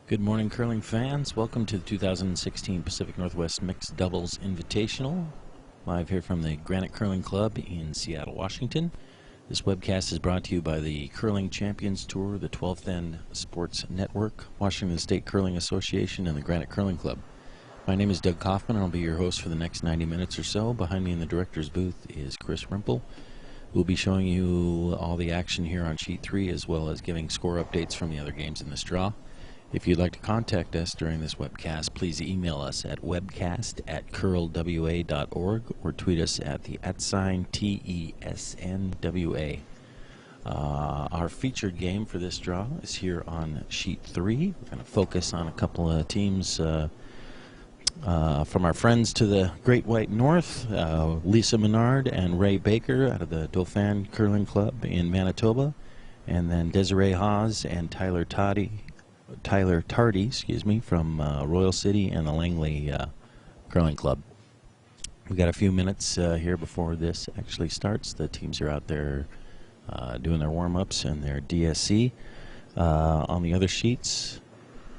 Good morning, curling fans. Welcome to the 2016 Pacific Northwest Mixed Doubles Invitational. Live here from the Granite Curling Club in Seattle, Washington. This webcast is brought to you by the Curling Champions Tour, the 12th End Sports Network, Washington State Curling Association, and the Granite Curling Club. My name is Doug Kaufman, and I'll be your host for the next 90 minutes or so. Behind me in the director's booth is Chris Rimple. We'll be showing you all the action here on Sheet 3, as well as giving score updates from the other games in this draw. If you'd like to contact us during this webcast, please email us at webcast@curlwa.org or tweet us at the @TESNWA. Our featured game for this draw is here on Sheet 3. We're going to focus on a couple of teams from our friends to the Great White North, Lisa Menard and Ray Baker out of the Dauphin Curling Club in Manitoba, and then Desiree Hawes and Tyler Tardi, from Royal City and the Langley Curling Club. We've got a few minutes here before this actually starts. The teams are out there doing their warm-ups and their DSC. On the other sheets,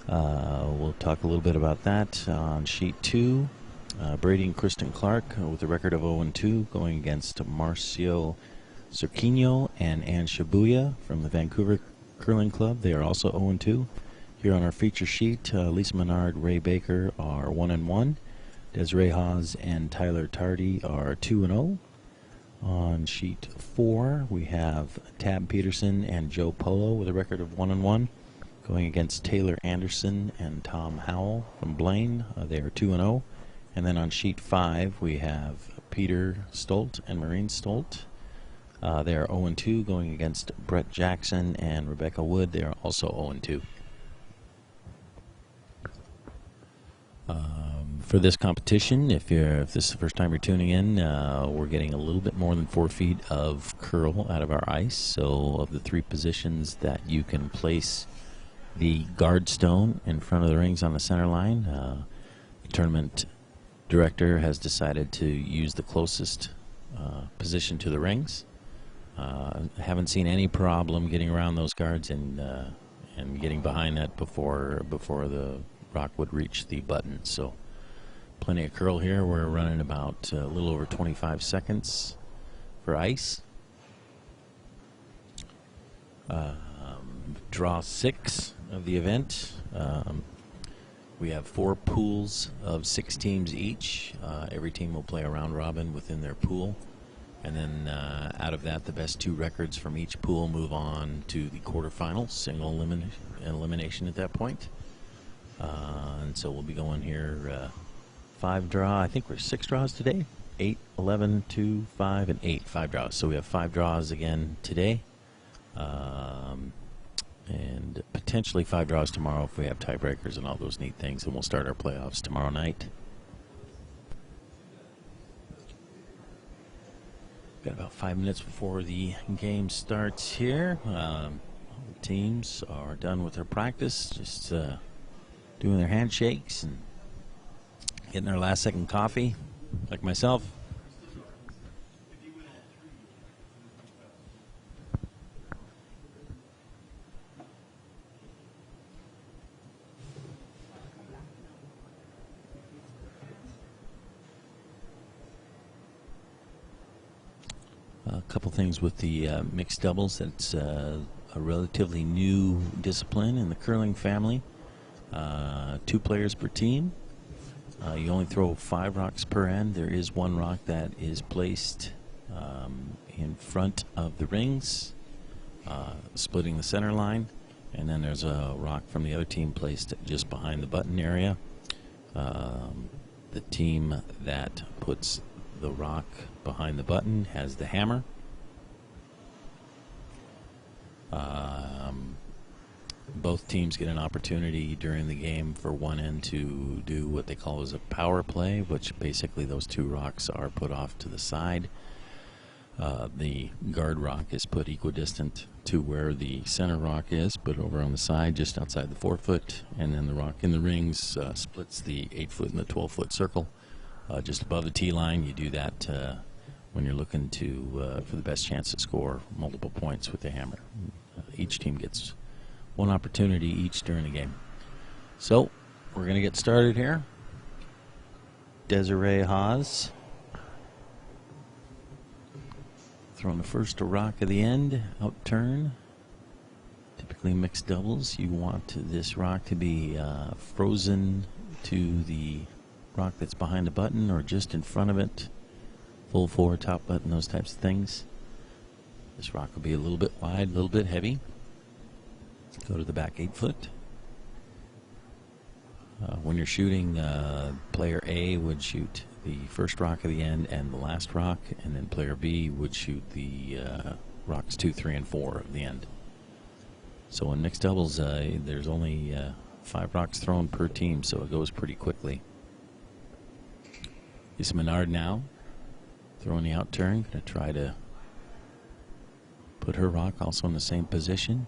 we'll talk a little bit about that. On Sheet 2, Brady and Kristen Clark with a record of 0-2 going against Marcio Cerquinho and Anne Shibuya from the Vancouver Curling Club. They are also 0-2. Here on our feature sheet, Lisa Menard, Ray Baker are 1-1. Desiree Hawes and Tyler Tardi are 2-0. On Sheet 4, we have Tab Peterson and Joe Polo with a record of 1-1, going against Taylor Anderson and Tom Howell from Blaine. They are 2-0. And then on Sheet 5, we have Peter Stolt and Maureen Stolt. They are 0-2, going against Brett Jackson and Rebecca Wood. They are also 0-2. For this competition, if this is the first time you're tuning in, we're getting a little bit more than 4 feet of curl out of our ice. So of the 3 positions that you can place the guard stone in front of the rings on the center line, the tournament director has decided to use the closest position to the rings. I haven't seen any problem getting around those guards and getting behind that before the rock would reach the button. So plenty of curl here. We're running about a little over 25 seconds for ice. Draw 6 of the event. We have 4 pools of 6 teams each. Every team will play a round robin within their pool. And then out of that, the best 2 records from each pool move on to the quarterfinals, single elimination at that point. And so we'll be going here 5 draw. I think we're 6 draws today. 8, 11, 2, 5, and 8. 5 draws. So we have 5 draws again today. And potentially 5 draws tomorrow if we have tiebreakers and all those neat things. And we'll start our playoffs tomorrow night. Got about 5 minutes before the game starts here. The teams are done with their practice. Just doing their handshakes and getting their last second coffee, like myself. A couple things with the mixed doubles. That's a relatively new discipline in the curling family. 2 players per team. You only throw 5 rocks per end. There is 1 rock that is placed in front of the rings, splitting the center line, and then there's a rock from the other team placed just behind the button area. The team that puts the rock behind the button has the hammer. Both teams get an opportunity during the game for one end to do what they call as a power play, which basically those 2 rocks are put off to the side. The guard rock is put equidistant to where the center rock is, but over on the side just outside the 4-foot, and then the rock in the rings splits the 8-foot and the 12-foot circle just above the tee line. You do that when you're looking to for the best chance to score multiple points with the hammer. Each team gets 1 opportunity each during the game. So, we're going to get started here. Desiree Hawes throwing the first rock of the end, out turn. Typically mixed doubles, you want this rock to be frozen to the rock that's behind the button or just in front of it. Full four, top button, those types of things. This rock will be a little bit wide, a little bit heavy. Go to the back 8 foot. When you're shooting, player A would shoot the first rock of the end and the last rock, and then player B would shoot the rocks 2, 3, and 4 of the end. So in mixed doubles, there's only 5 rocks thrown per team, so it goes pretty quickly. It's Menard now, throwing the out turn. Gonna try to put her rock also in the same position.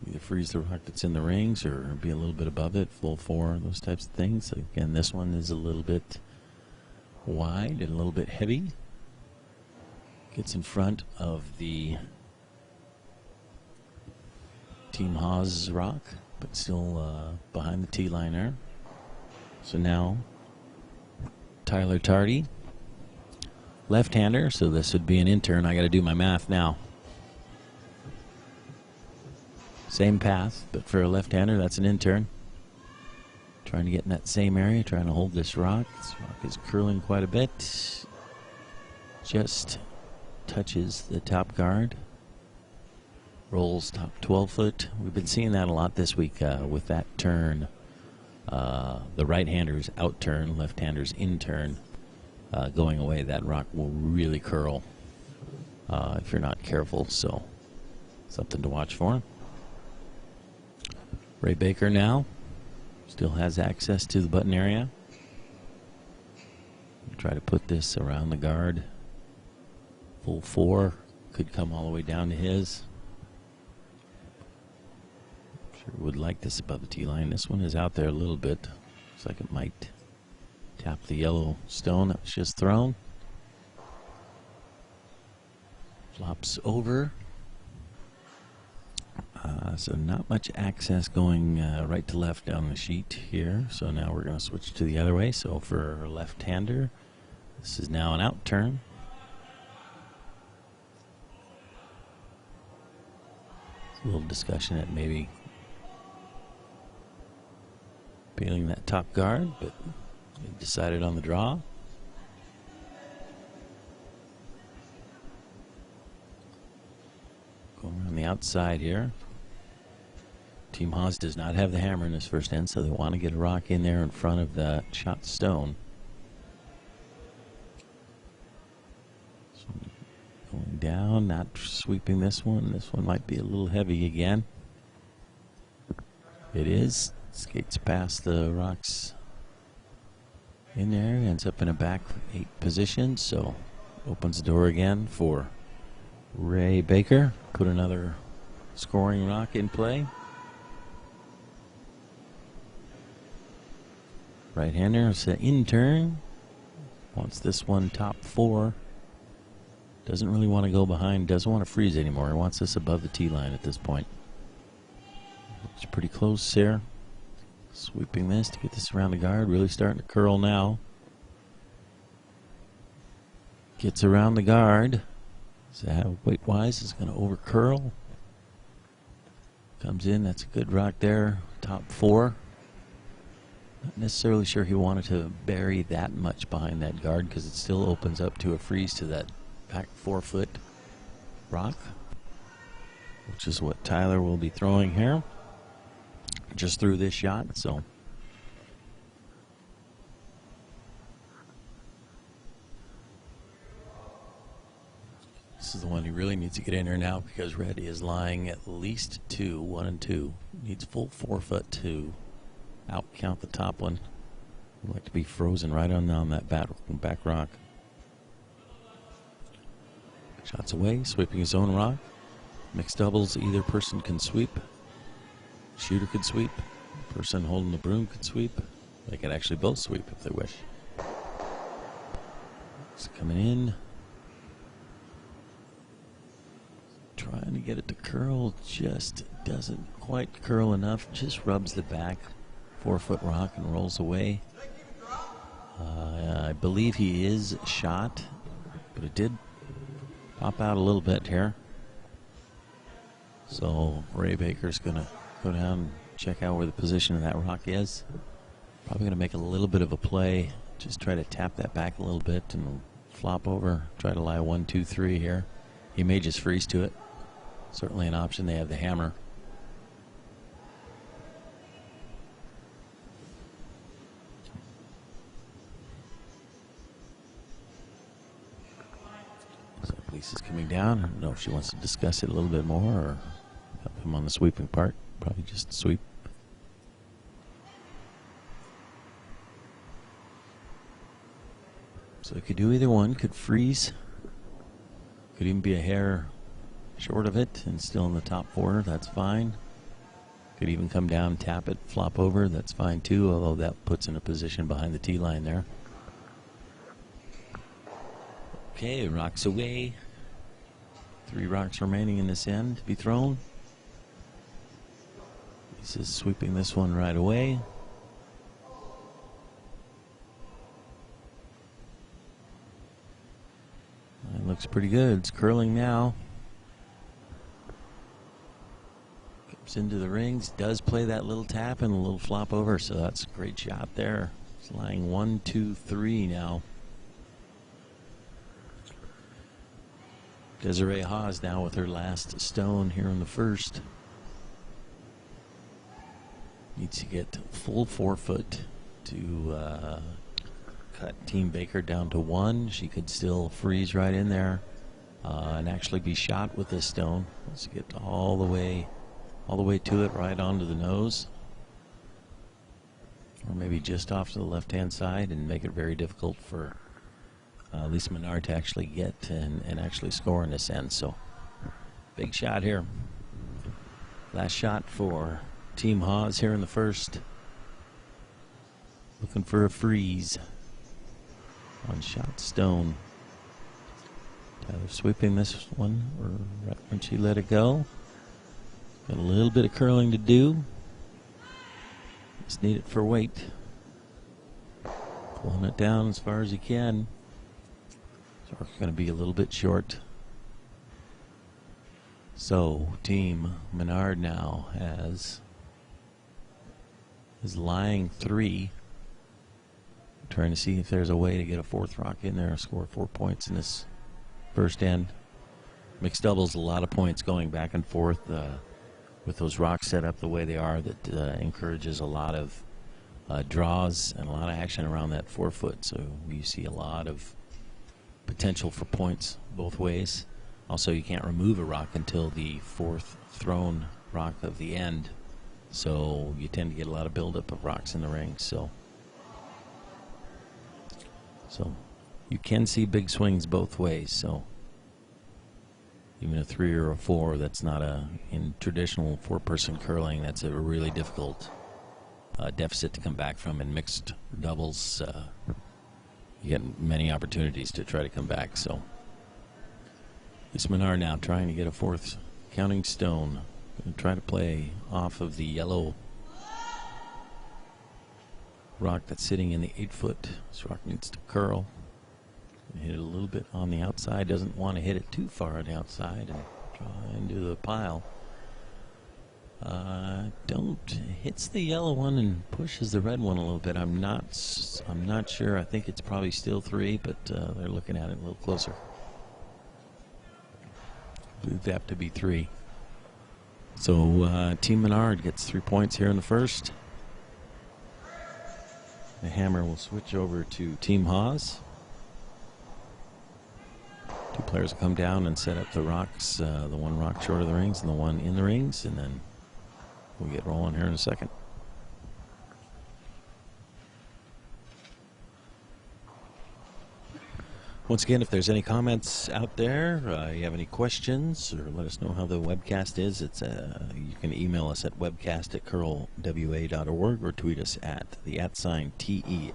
Either freeze the rock that's in the rings or be a little bit above it, full four, those types of things. Again, this one is a little bit wide and a little bit heavy. Gets in front of the Team Hawes rock, but still behind the tee line there. So now Tardi, left-hander, so this would be an in turn. I got to do my math now. Same path, but for a left-hander, that's an in turn. Trying to get in that same area, trying to hold this rock. This rock is curling quite a bit. Just touches the top guard. Rolls top 12 foot. We've been seeing that a lot this week with that turn. The right-hander's out turn, left-hander's in turn. Going away, that rock will really curl if you're not careful, so something to watch for. Ray Baker now still has access to the button area. Try to put this around the guard. Full four could come all the way down to his. Sure would like this above the tee line. This one is out there a little bit. Looks like it might tap the yellow stone that was just thrown. Flops over. So not much access going right to left down the sheet here. So now we're going to switch to the other way. So for a left-hander, this is now an out turn. A little discussion at maybe peeling that top guard, but they decided on the draw. Going around the outside here. Team Hawes does not have the hammer in this first end, so they want to get a rock in there in front of the shot stone. So going down, not sweeping this one. This one might be a little heavy again. It is. Skates past the rocks in there, ends up in a back 8 position, so opens the door again for Ray Baker. Put another scoring rock in play. Right-hander, it's an in turn. Wants this one top 4. Doesn't really want to go behind, doesn't want to freeze anymore. He wants this above the tee line at this point. Looks pretty close there. Sweeping this to get this around the guard. Really starting to curl now. Gets around the guard. So weight-wise is going to over curl. Comes in, that's a good rock there. Top 4. Not necessarily sure he wanted to bury that much behind that guard because it still opens up to a freeze to that back 4 foot rock, which is what Tyler will be throwing here. Just threw this shot, so this is the one he really needs to get in there now because red is lying at least 2, 1 and 2. Needs full 4 foot to out count the top one. Would like to be frozen right on that back rock. Shots away, sweeping his own rock. Mixed doubles, either person can sweep. Shooter could sweep. Person holding the broom could sweep. They could actually both sweep if they wish. It's coming in. Trying to get it to curl, just doesn't quite curl enough. Just rubs the back 4-foot rock and rolls away. I believe he is shot, but it did pop out a little bit here. So Ray Baker's going to go down and check out where the position of that rock is. Probably going to make a little bit of a play. Just try to tap that back a little bit and flop over. Try to lie 1, 2, 3 here. He may just freeze to it. Certainly an option. They have the hammer. So Lisa's coming down. I don't know if she wants to discuss it a little bit more or help him on the sweeping part. Probably just sweep. So it could do either one. Could freeze. Could even be a hair short of it and still in the top 4. That's fine. Could even come down, tap it, flop over. That's fine too, although that puts in a position behind the tee line there. Okay, rocks away. 3 rocks remaining in this end to be thrown. This is sweeping this one right away. It looks pretty good. It's curling now. Comes into the rings. Does play that little tap and a little flop over, so that's a great shot there. It's lying 1, 2, 3 now. Desiree Hawes now with her last stone here in the first. Needs to get full 4 foot to cut Team Baker down to 1. She could still freeze right in there and actually be shot with this stone. Let's get all the way to it, right onto the nose, or maybe just off to the left-hand side, and make it very difficult for Lisa Menard to actually get and actually score in this end. So big shot here. Last shot for Team Hawes here in the first. Looking for a freeze. 1 shot stone. Tyler sweeping this one or right when she let it go. Got a little bit of curling to do. Just need it for weight. Pulling it down as far as you can. So we're going to be a little bit short. So Team Menard now is lying 3. Trying to see if there's a way to get a 4th rock in there and score 4 points in this first end. Mixed doubles, a lot of points going back and forth with those rocks set up the way they are. That encourages a lot of draws and a lot of action around that 4 foot. So you see a lot of potential for points both ways. Also, you can't remove a rock until the 4th thrown rock of the end. So you tend to get a lot of buildup of rocks in the ring. So you can see big swings both ways. So even a 3 or a 4, that's not in traditional 4-person curling, that's a really difficult deficit to come back from. In mixed doubles, you get many opportunities to try to come back. So this Menard now trying to get a 4th counting stone. Going to try to play off of the yellow rock that's sitting in the 8-foot. This rock needs to curl. Hit it a little bit on the outside. Doesn't want to hit it too far on the outside and try into the pile. Hits the yellow one and pushes the red one a little bit. I'm not sure. I think it's probably still 3, but they're looking at it a little closer. I believe they have to be 3. So Team Menard gets 3 points here in the first. The hammer will switch over to Team Hawes. 2 players will come down and set up the rocks, the 1 rock short of the rings and the 1 in the rings, and then we'll get rolling here in a second. Once again, if there's any comments out there, you have any questions, or let us know how the webcast is, it's you can email us at webcast@curlwa.org or tweet us at the @TESNWA.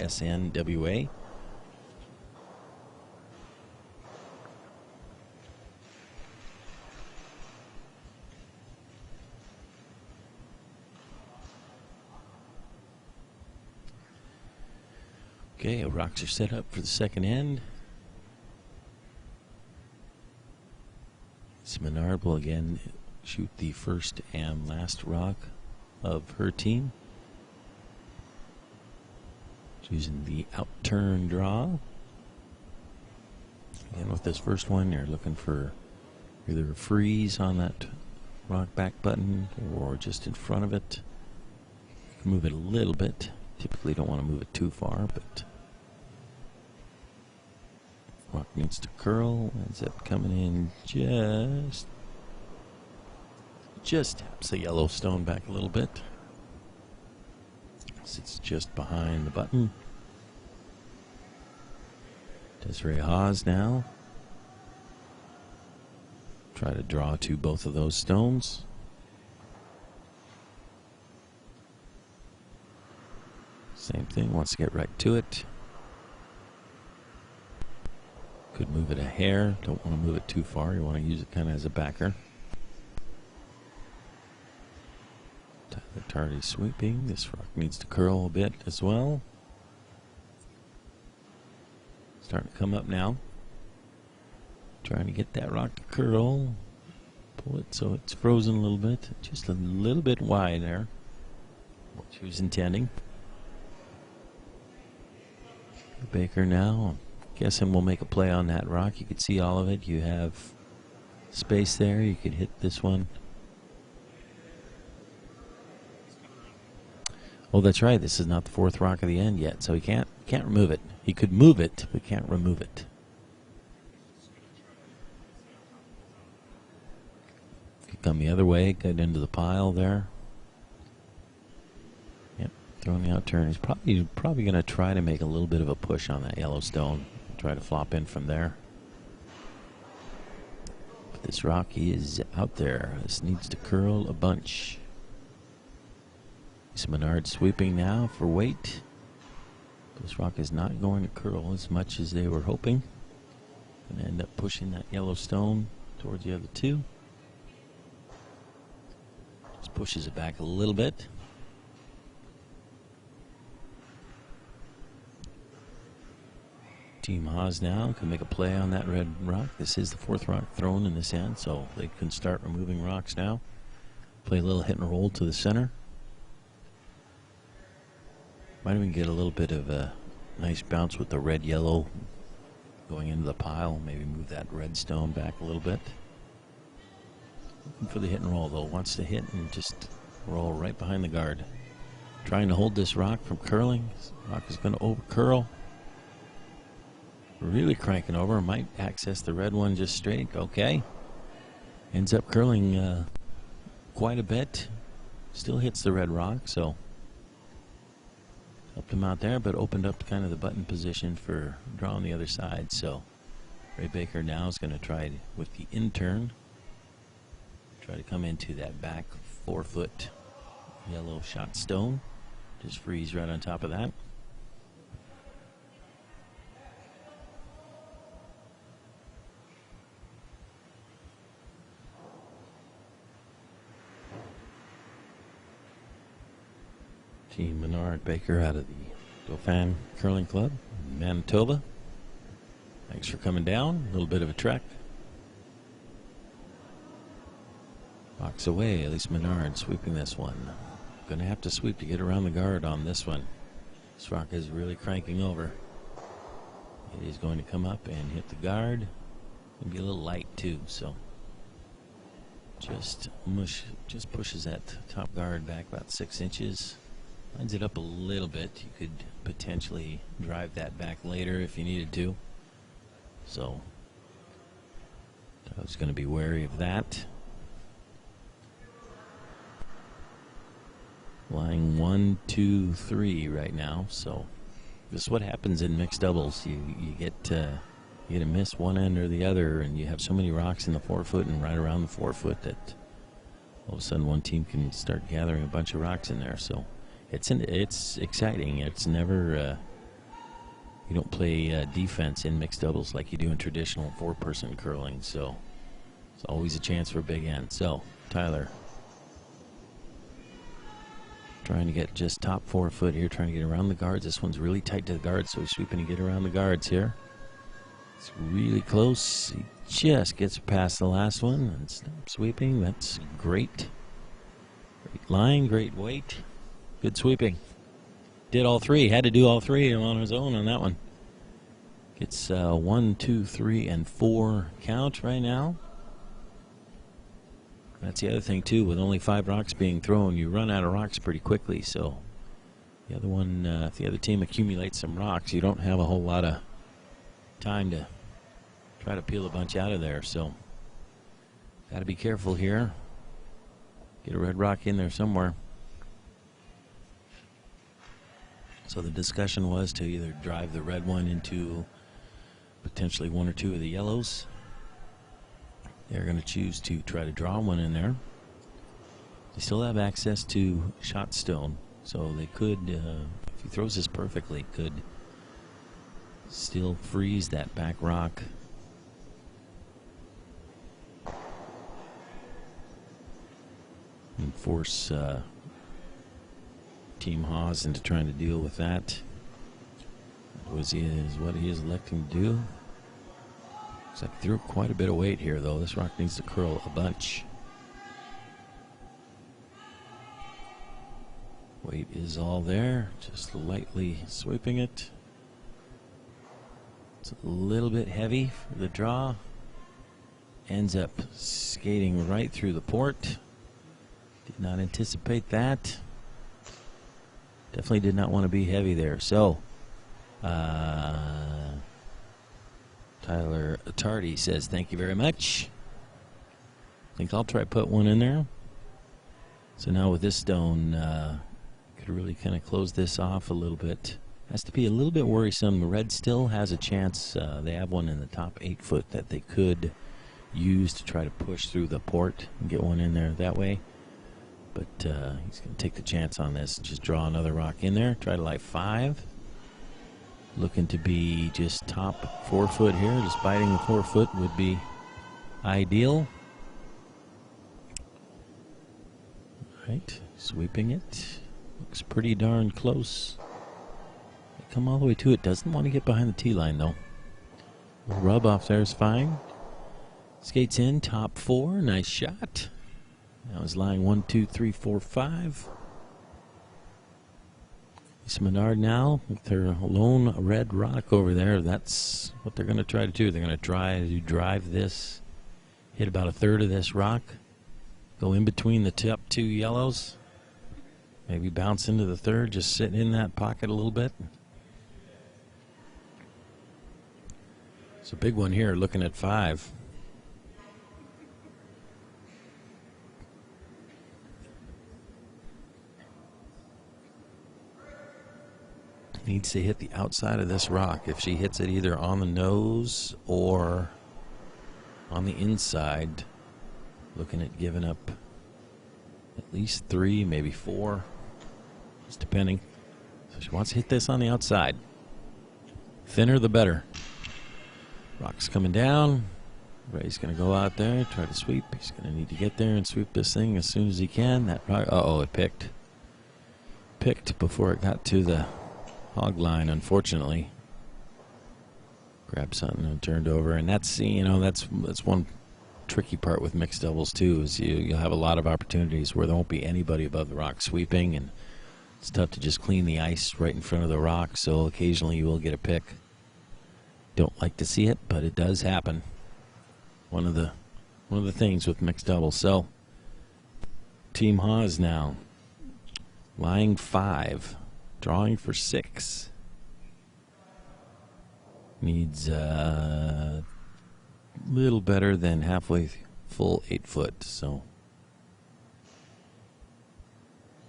Okay, rocks are set up for the second end. Menard will again shoot the first and last rock of her team. Using the out-turn draw. And with this first one, you're looking for either a freeze on that rock back button or just in front of it. You can move it a little bit. Typically don't want to move it too far, but rock needs to curl. Ends up coming in just taps the yellow stone back a little bit. Sits just behind the button. Desiree Hawes now. Try to draw to both of those stones. Same thing, wants to get right to it. Could move it a hair, don't want to move it too far, you want to use it kind of as a backer. Tardi sweeping. This rock needs to curl a bit as well. Starting to come up now. Trying to get that rock to curl. Pull it so it's frozen a little bit. Just a little bit wide there. What she was intending. Baker now. Guessing we'll make a play on that rock. You could see all of it. You have space there. You could hit this one. Oh, that's right. This is not the fourth rock of the end yet, so he can't remove it. He could move it, but can't remove it. Could come the other way, get into the pile there. Yep, throwing the out turn. He's probably going to try to make a little bit of a push on that yellow stone. Try to flop in from there. But this rock is out there. This needs to curl a bunch. Menard sweeping now for weight. This rock is not going to curl as much as they were hoping. Going to end up pushing that yellow stone towards the other two. Just pushes it back a little bit. Team Hawes now can make a play on that red rock. This is the fourth rock thrown in this end, so they can start removing rocks now. Play a little hit and roll to the center. Might even get a little bit of a nice bounce with the red-yellow going into the pile. Maybe move that red stone back a little bit. Looking for the hit and roll, though. Wants to hit and just roll right behind the guard. Trying to hold this rock from curling. This rock is going to over-curl. Really cranking over. Might access the red one just straight. Okay. Ends up curling quite a bit. Still hits the red rock, so helped him out there, but opened up kind of the button position for drawing the other side. So Ray Baker now is going to try with the in-turn. Try to come into that back 4-foot yellow shot stone. Just freeze right on top of that. Team Menard Baker out of the Dauphin Curling Club, Manitoba. Thanks for coming down. A little bit of a trek. Box away, at least Menard sweeping this one. Gonna have to sweep to get around the guard on this one. This rock is really cranking over. It is going to come up and hit the guard. It'll be a little light too, so just pushes that top guard back about 6 inches. Lines it up a little bit. You could potentially drive that back later if you needed to. So I was going to be wary of that. Lying 1, 2, 3 right now. So this is what happens in mixed doubles. You get to miss one end or the other, and you have so many rocks in the 4-foot and right around the 4-foot that all of a sudden one team can start gathering a bunch of rocks in there. So it's exciting. It's never you don't play defense in mixed doubles like you do in traditional 4-person curling. So it's always a chance for a big end. So Tyler Trying to get just top 4 foot here, trying to get around the guards. This one's really tight to the guards, so he's sweeping to get around the guards here. It's really close. He just gets past the last one and stops sweeping. That's great. Great line, great weight. Good sweeping. Did all 3. Had to do all 3 on his own on that one. Gets 1, 2, 3, and 4 count right now. That's the other thing, too. With only 5 rocks being thrown, you run out of rocks pretty quickly. So the other one, if the other team accumulates some rocks, you don't have a whole lot of time to try to peel a bunch out of there. So got to be careful here. Get a red rock in there somewhere. So the discussion was to either drive the red one into potentially 1 or 2 of the yellows. They're going to choose to try to draw one in there. They still have access to shot stone, so they could, if he throws this perfectly, could still freeze that back rock. And force Team Hawes into trying to deal with that. What he is electing to do. Looks like threw quite a bit of weight here, though. This rock needs to curl a bunch. Weight is all there, just lightly sweeping it. It's a little bit heavy for the draw. Ends up skating right through the port. Did not anticipate that. Definitely did not want to be heavy there. So, Tyler Tardi says, thank you very much. I think I'll try put one in there. So now with this stone, could really kind of close this off a little bit. Has to be a little bit worrisome. The red still has a chance. They have one in the top 8 foot that they could use to try to push through the port and get one in there that way. But he's going to take the chance on this. Just draw another rock in there. Try to light 5. Looking to be just top 4 foot here. Just biting the 4 foot would be ideal. Right, sweeping it. Looks pretty darn close. Come all the way to it. Doesn't want to get behind the tee line though. The rub off there is fine. Skates in, top 4. Nice shot. Now he's lying 1, 2, 3, 4, 5. It's Menard now with their lone red rock over there. That's what they're going to try to do. They're going to try to drive this, hit about 1/3 of this rock, go in between the top 2 yellows, maybe bounce into the 3rd, just sit in that pocket a little bit. It's a big one here, looking at 5. Needs to hit the outside of this rock. If she hits it either on the nose or on the inside, looking at giving up at least 3, maybe 4, just depending. So she wants to hit this on the outside. Thinner the better. Rock's coming down. Ray's going to go out there, try to sweep. He's going to need to get there and sweep this thing as soon as he can. That rock, uh-oh, it picked. Picked before it got to the hog line, unfortunately. Grabbed something and turned over, and that's, you know, that's one tricky part with mixed doubles too, is you'll have a lot of opportunities where there won't be anybody above the rock sweeping, and it's tough to just clean the ice right in front of the rock. So occasionally you will get a pick. Don't like to see it, but it does happen. One of the things with mixed doubles. So Team Hawes now lying 5. Drawing for 6. Needs a little better than halfway full 8 foot, so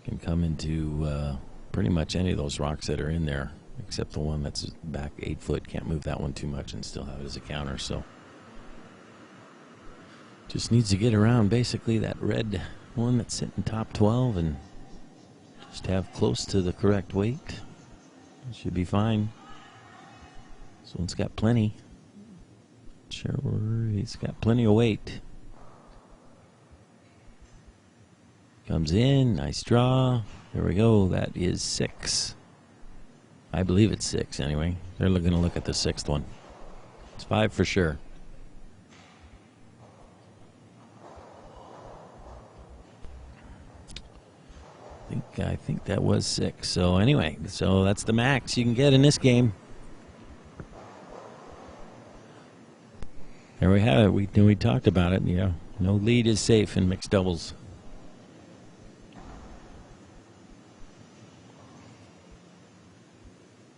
can come into pretty much any of those rocks that are in there, except the one that's back 8 foot. Can't move that one too much and still have it as a counter. So just needs to get around basically that red one that's sitting top 12 and just have close to the correct weight. Should be fine. This one's got plenty. Sure, he's got plenty of weight. Comes in, nice draw. There we go. That is 6. I believe it's 6 anyway. They're going to look at the 6th one. It's 5 for sure. I think that was 6. So anyway, so that's the max you can get in this game. There we have it. We talked about it. You know, no lead is safe in mixed doubles.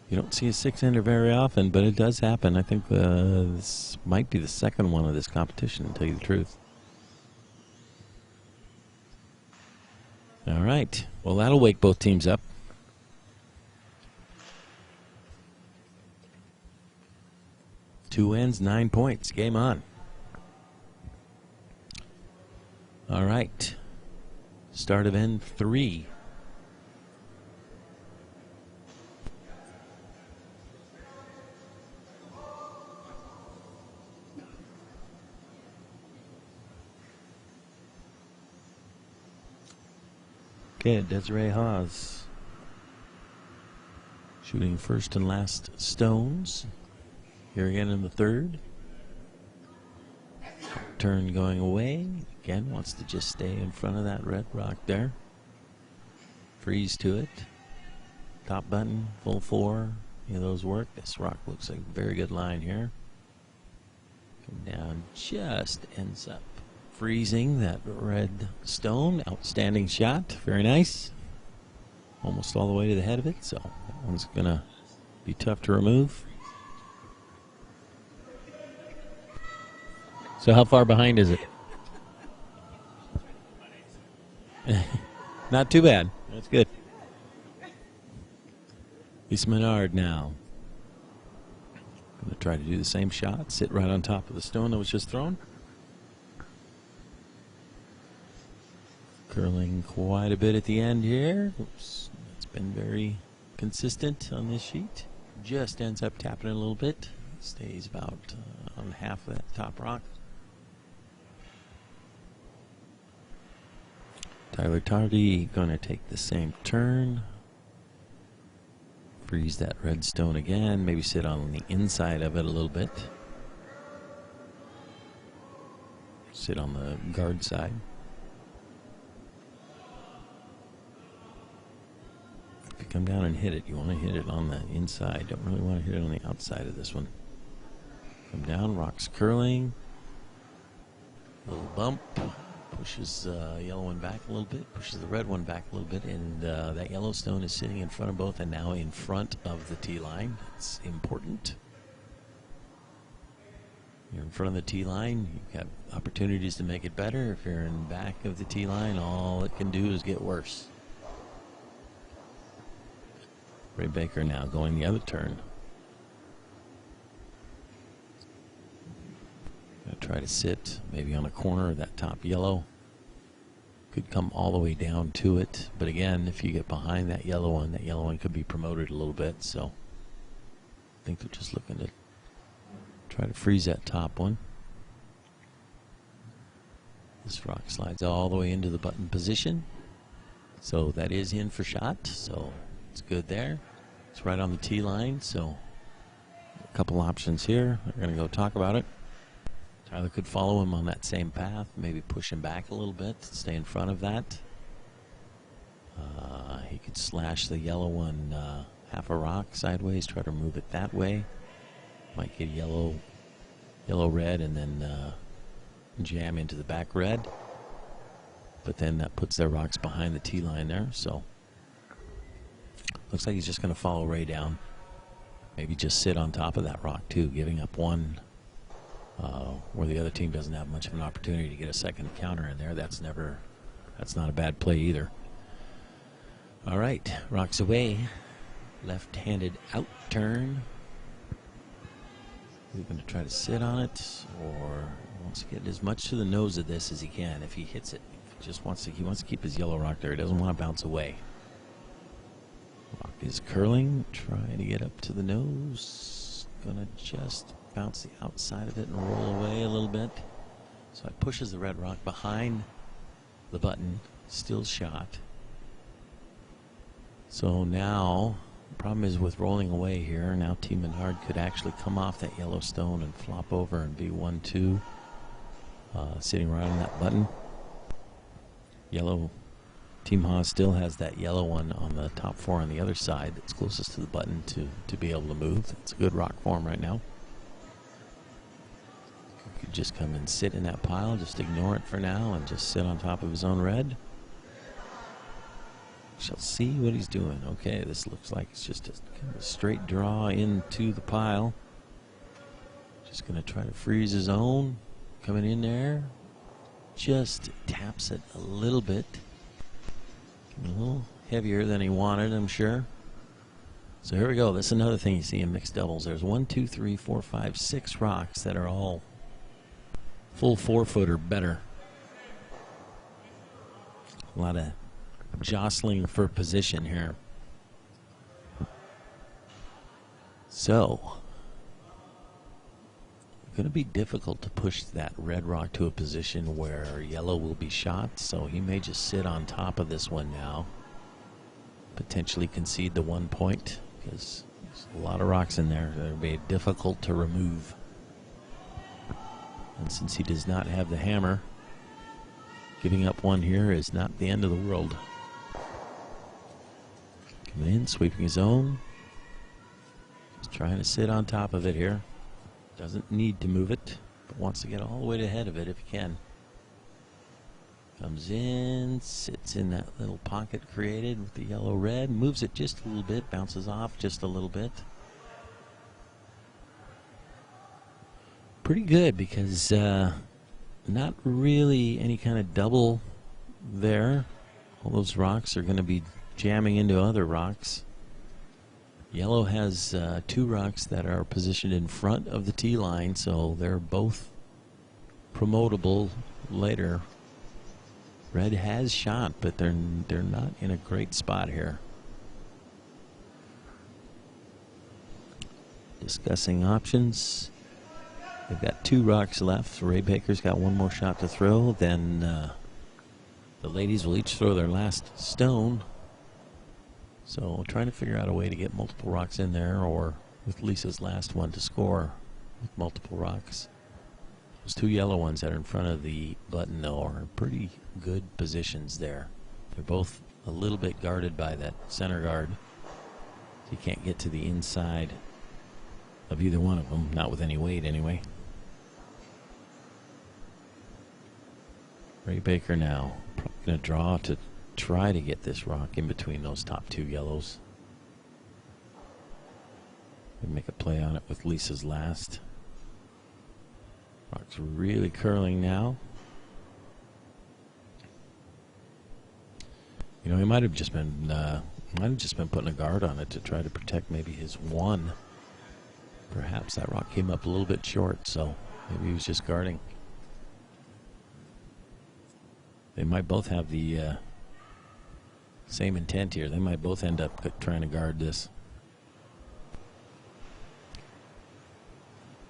You don't see a 6-ender very often, but it does happen. I think this might be the second one of this competition, to tell you the truth. All right. Well, that'll wake both teams up. Two ends, 9 points. Game on. All right. Start of end 3. Okay, Desiree Hawes shooting first and last stones. Here again in the third. Turn going away. Again, wants to just stay in front of that red rock there. Freeze to it. Top button, full 4. Any of those work? This rock looks like a very good line here. Come down, just ends up freezing that red stone. Outstanding shot. Very nice. Almost all the way to the head of it, so that one's going to be tough to remove. So how far behind is it? Not too bad. That's good. It's Menard now. Going to try to do the same shot. Sit right on top of the stone that was just thrown. Curling quite a bit at the end here. Oops. It's been very consistent on this sheet. Just ends up tapping it a little bit. Stays about on half of that top rock. Tardi going to take the same turn. Freeze that red stone again. Maybe sit on the inside of it a little bit. Sit on the guard side. If you come down and hit it, you want to hit it on the inside. Don't really want to hit it on the outside of this one. Come down, rocks curling. Little bump. Pushes yellow one back a little bit. Pushes the red one back a little bit. And that yellow stone is sitting in front of both and now in front of the tee line. It's important. You're in front of the tee line. You've got opportunities to make it better. If you're in back of the tee line, all it can do is get worse. Ray Baker now going the other turn. Gonna try to sit maybe on a corner of that top yellow. Could come all the way down to it. But again, if you get behind that yellow one could be promoted a little bit. So I think they're just looking to try to freeze that top one. This rock slides all the way into the button position. So that is in for shot. So it's good there. It's right on the tee line. So a couple options here. We're going to go talk about it. Tyler could follow him on that same path, maybe push him back a little bit, stay in front of that. He could slash the yellow one half a rock sideways, try to move it that way. Might get yellow red and then jam into the back red. But then that puts their rocks behind the tee line there, so looks like he's just going to follow Ray down. Maybe just sit on top of that rock too, giving up one. Where the other team doesn't have much of an opportunity to get a second counter in there. That's not a bad play either. All right, rocks away. Left-handed out turn. He's going to try to sit on it, or wants to get as much to the nose of this as he can. If he hits it, he wants to keep his yellow rock there. He doesn't want to bounce away. Rock is curling, trying to get up to the nose. Gonna just bounce the outside of it and roll away a little bit. So it pushes the red rock behind the button, Still shot. So now, the problem is with rolling away here, now Team Menard could actually come off that yellow stone and flop over and be 1-2, sitting right on that button. Yellow, Team Hawes still has that yellow one on the top 4 on the other side that's closest to the button to be able to move. It's a good rock form right now. He could just come and sit in that pile, just ignore it for now, and just sit on top of his own red. Shall see what he's doing. Okay, this looks like it's just a kind of straight draw into the pile. Just going to try to freeze his own. Coming in there. Just taps it a little bit. A little heavier than he wanted, I'm sure. So here we go. That's another thing you see in mixed doubles. There's 1, 2, 3, 4, 5, 6 rocks that are all full 4-foot or better. A lot of jostling for position here. So, it's going to be difficult to push that red rock to a position where yellow will be shot, so he may just sit on top of this one now. Potentially concede the 1 point, because there's a lot of rocks in there that will be difficult to remove. And since he does not have the hammer, giving up 1 here is not the end of the world. Coming in, sweeping his own. Just trying to sit on top of it here. Doesn't need to move it, but wants to get all the way to the head of it if he can. Comes in, sits in that little pocket created with the yellow-red, moves it just a little bit, bounces off just a little bit. Pretty good, because not really any kind of double there. All those rocks are going to be jamming into other rocks. Yellow has 2 rocks that are positioned in front of the tee line, so they're both promotable later. Red has shot, but they're not in a great spot here. Discussing options. They've got 2 rocks left. Ray Baker's got 1 more shot to throw. Then the ladies will each throw their last stone. So trying to figure out a way to get multiple rocks in there, or with Lisa's last one to score with multiple rocks. Those 2 yellow ones that are in front of the button, though, are in pretty good positions there. They're both a little bit guarded by that center guard. So you can't get to the inside of either one of them, not with any weight anyway. Ray Baker now probably going to draw to try to get this rock in between those top 2 yellows. Make a play on it with Lisa's last. Rock's really curling now. You know, he might have just been putting a guard on it to try to protect maybe his 1. Perhaps that rock came up a little bit short, so maybe he was just guarding. They might both have the same intent here. They might both end up trying to guard this.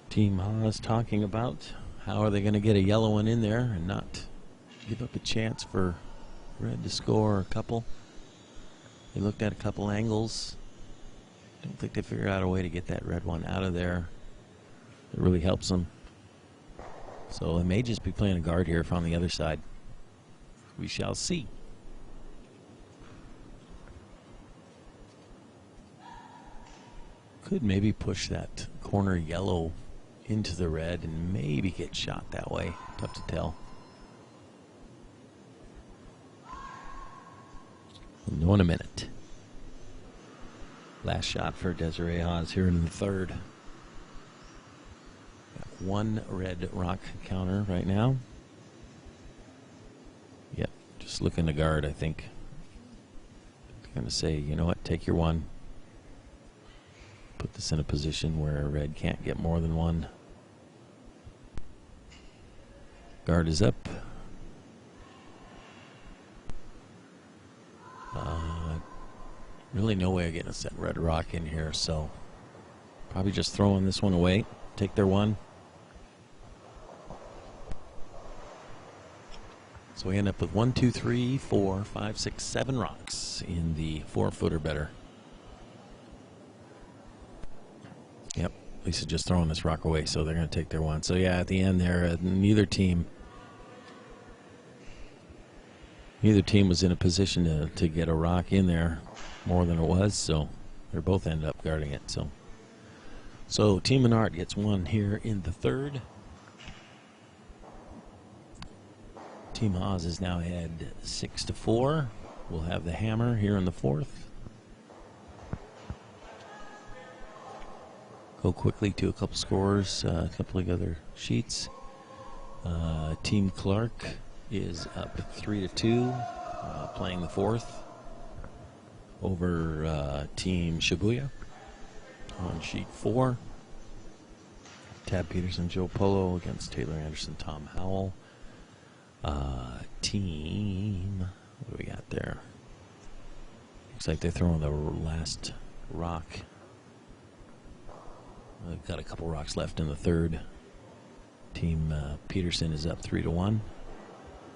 Team Hawes talking about how are they going to get a yellow one in there and not give up a chance for red to score a couple. They looked at a couple angles. Don't think they figured out a way to get that red one out of there. It really helps them. So they may just be playing a guard here from the other side. We shall see. Could maybe push that corner yellow into the red and maybe get shot that way. Tough to tell. We'll know in a minute. Last shot for Desiree Hawes here in the 3rd. Got 1 red rock counter right now. Yep, just looking to guard, I think. Going to say, you know what, take your 1. Put this in a position where red can't get more than 1. Guard is up. Really no way of getting a set red rock in here, so probably just throwing this one away. Take their 1. So So we end up with 1, 2, 3, 4, 5, 6, 7 rocks in the 4-foot or better. Yep, Lisa's just throwing this rock away, so they're going to take their one. So yeah, at the end there, neither team was in a position to get a rock in there more than it was, so they both ended up guarding it. So Team Menard gets one here in the third. Team Hawes is now ahead 6-4. We'll have the hammer here in the fourth. Go quickly to a couple scores, a couple of other sheets. Team Clark is up 3-2, playing the fourth over Team Shibuya on sheet 4. Tab Peterson, Joe Polo against Taylor Anderson, Tom Howell. Team, what do we got there? Looks like they're throwing the last rock. They've got a couple rocks left in the third. Team Peterson is up 3-1.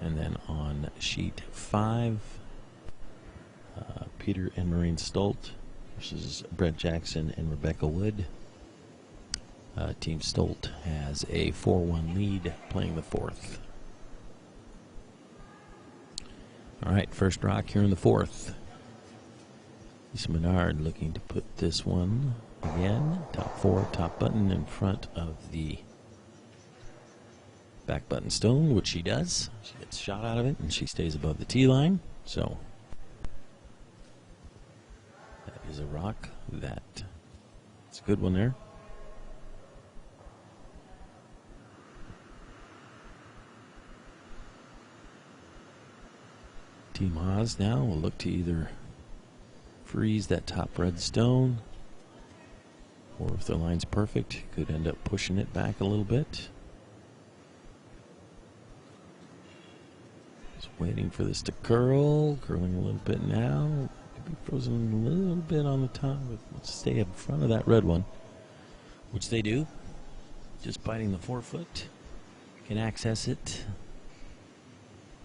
And then on sheet 5, Peter and Maureen Stolt versus Brett Jackson and Rebecca Wood. Team Stolt has a 4-1 lead, playing the fourth. All right, first rock here in the fourth. Lisa Menard looking to put this one again. Top 4, top button in front of the back button stone, which she does. She gets a shot out of it, and she stays above the tee line. So that is a rock. It's a good one there. Team Hawes now will look to either freeze that top red stone, or if the line's perfect, could end up pushing it back a little bit. Just waiting for this to curling a little bit now. Could be frozen a little bit on the top, but let's stay in front of that red one, which they do. Just biting the 4-foot. Can access it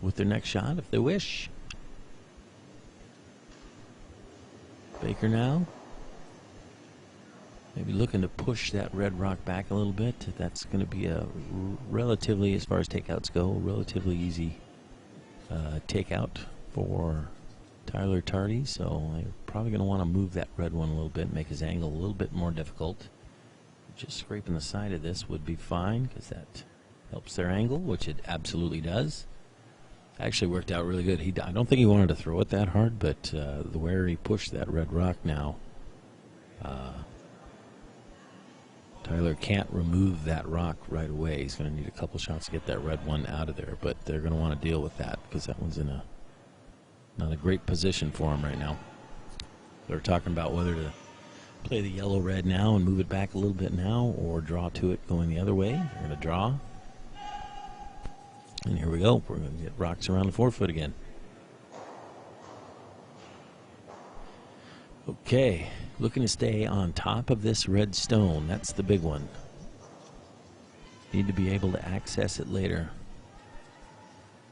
with their next shot if they wish. Baker now, maybe looking to push that red rock back a little bit. That's going to be a relatively, as far as takeouts go, relatively easy takeout for Tyler Tardi. So they're probably going to want to move that red one a little bit, make his angle a little bit more difficult. Just scraping the side of this would be fine, because that helps their angle, which it absolutely does. Actually worked out really good. I don't think he wanted to throw it that hard, but the way he pushed that red rock now, Tyler can't remove that rock right away. He's going to need a couple shots to get that red one out of there, but they're going to want to deal with that because that one's in not a great position for him right now. They're talking about whether to play the yellow-red now and move it back a little bit now, or draw to it going the other way. They're going to draw. And here we go. We're going to get rocks around the 4-foot again. Okay, looking to stay on top of this red stone. That's the big one. Need to be able to access it later.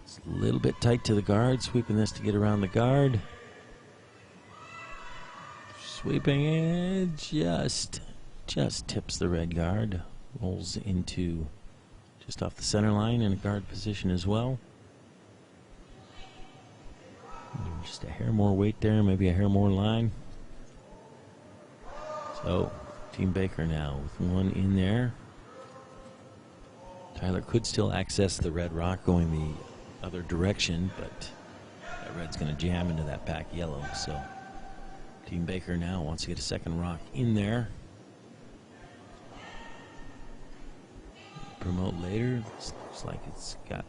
It's a little bit tight to the guard. Sweeping this to get around the guard. Sweeping it, just tips the red guard. Rolls into just off the center line in a guard position as well. Just a hair more weight there, maybe a hair more line. So, Team Baker now with one in there. Tyler could still access the red rock going the other direction, but that red's going to jam into that back yellow. So, Team Baker now wants to get a second rock in there. Promote later. Looks like it's got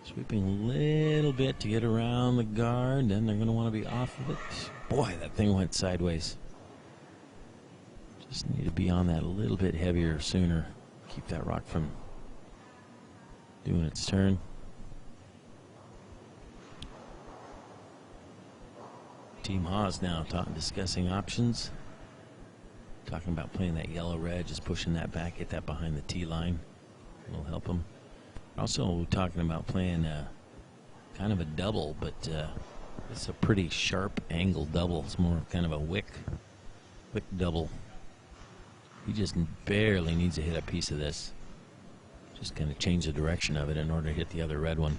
sweeping a little bit to get around the guard. Then they're going to want to be off of it. Boy, that thing went sideways. Just need to be on that a little bit heavier sooner. Keep that rock from doing its turn. Team Hawes now discussing options. Talking about playing that yellow-red, just pushing that back, get that behind the tee line. It'll help them. Also talking about playing kind of a double, but it's a pretty sharp angle double. It's more kind of a wick double. He just barely needs to hit a piece of this. Just kind of change the direction of it in order to hit the other red one.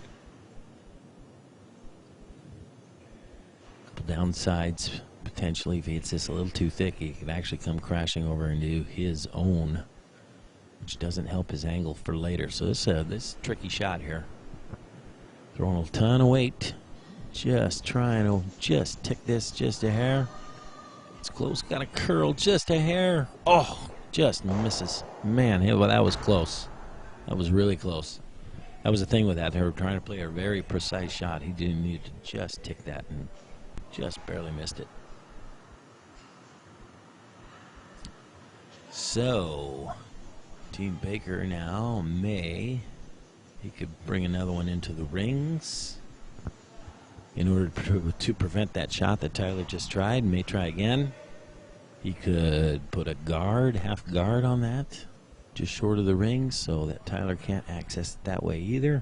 Couple downsides potentially. If he hits this a little too thick, he could actually come crashing over into his own, which doesn't help his angle for later. So this tricky shot here. Throwing a ton of weight. Just trying to just tick this just a hair. It's close. Got a curl just a hair. Oh, just misses. Man, well, that was close. That was really close. That was the thing with that. They were trying to play a very precise shot. He didn't need to just tick that and just barely missed it. So, Team Baker now he could bring another one into the rings in order to prevent that shot that Tyler just tried. May try again. He could put a guard, half guard on that, just short of the rings, so that Tyler can't access it that way either.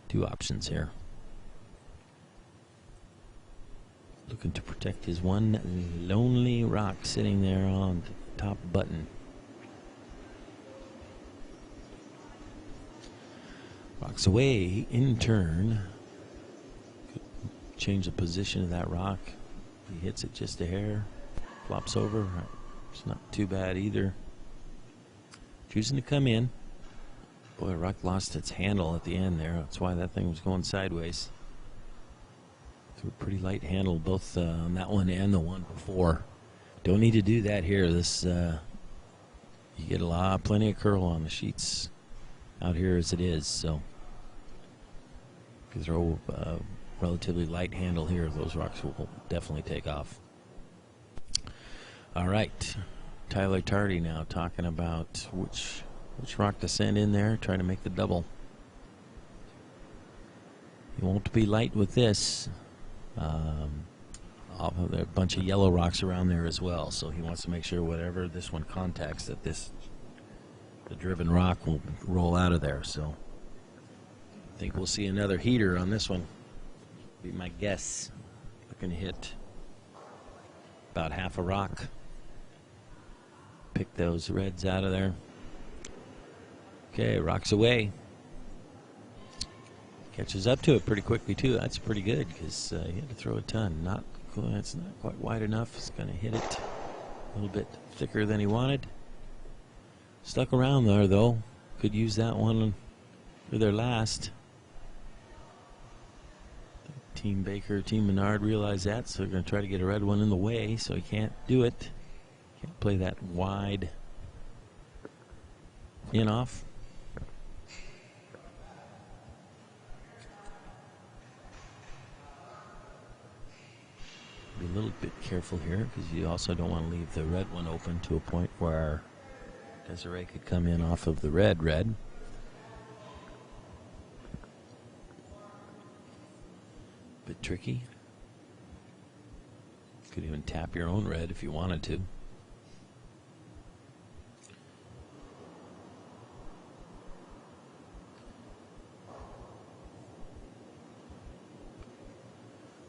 Two options here. Looking to protect his one lonely rock sitting there on the top button. Rocks away in turn. Could change the position of that rock. He hits it just a hair. Flops over. It's not too bad either. Choosing to come in. Boy, rock lost its handle at the end there. That's why that thing was going sideways. Threw a pretty light handle both on that one and the one before. Don't need to do that here. This you get plenty of curl on the sheets out here as it is, so if you throw a relatively light handle here, those rocks will definitely take off. All right, Tyler Tardi now talking about which rock to send in there, trying to make the double. He won't be light with this. There are a bunch of yellow rocks around there as well, so he wants to make sure whatever this one contacts, that the driven rock will roll out of there. So I think we'll see another heater on this one, be my guess. Looking to hit about half a rock. Pick those reds out of there. Okay, rocks away. Catches up to it pretty quickly too. That's pretty good because he had to throw a ton. It's not quite wide enough. It's going to hit it a little bit thicker than he wanted. Stuck around there though. Could use that one for their last. Team Baker, Team Menard realize that, so they're going to try to get a red one in the way, so he can't do it. Can't play that wide in off. Be a little bit careful here because you also don't want to leave the red one open to a point where Desiree could come in off of the red. Bit tricky. Could even tap your own red if you wanted to.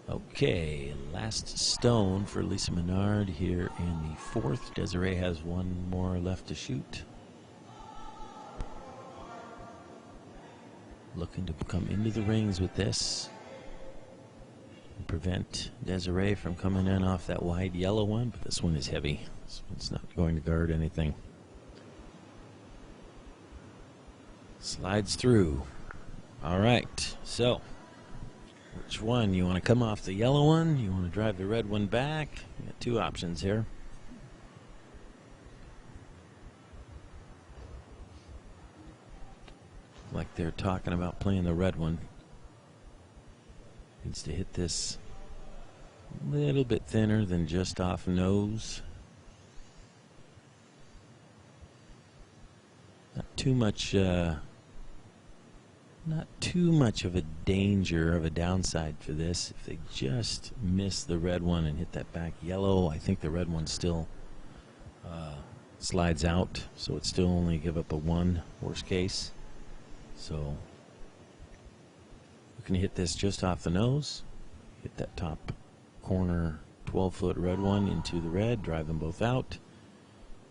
Okay, last stone for Lisa Menard here in the fourth. Desiree has one more left to shoot. Looking to come into the rings with this and prevent Desiree from coming in off that wide yellow one, but this one is heavy. This one's not going to guard anything. Slides through. All right, so which one? You want to come off the yellow one? You want to drive the red one back? You got two options here. Like they're talking about playing the red one. Needs to hit this a little bit thinner than just off nose. Not too much of a danger of a downside for this. If they just miss the red one and hit that back yellow, I think the red one still slides out, so it still only give up a one, worst case. So Looking to hit this just off the nose. Hit that top corner 12-foot red one into the red, drive them both out,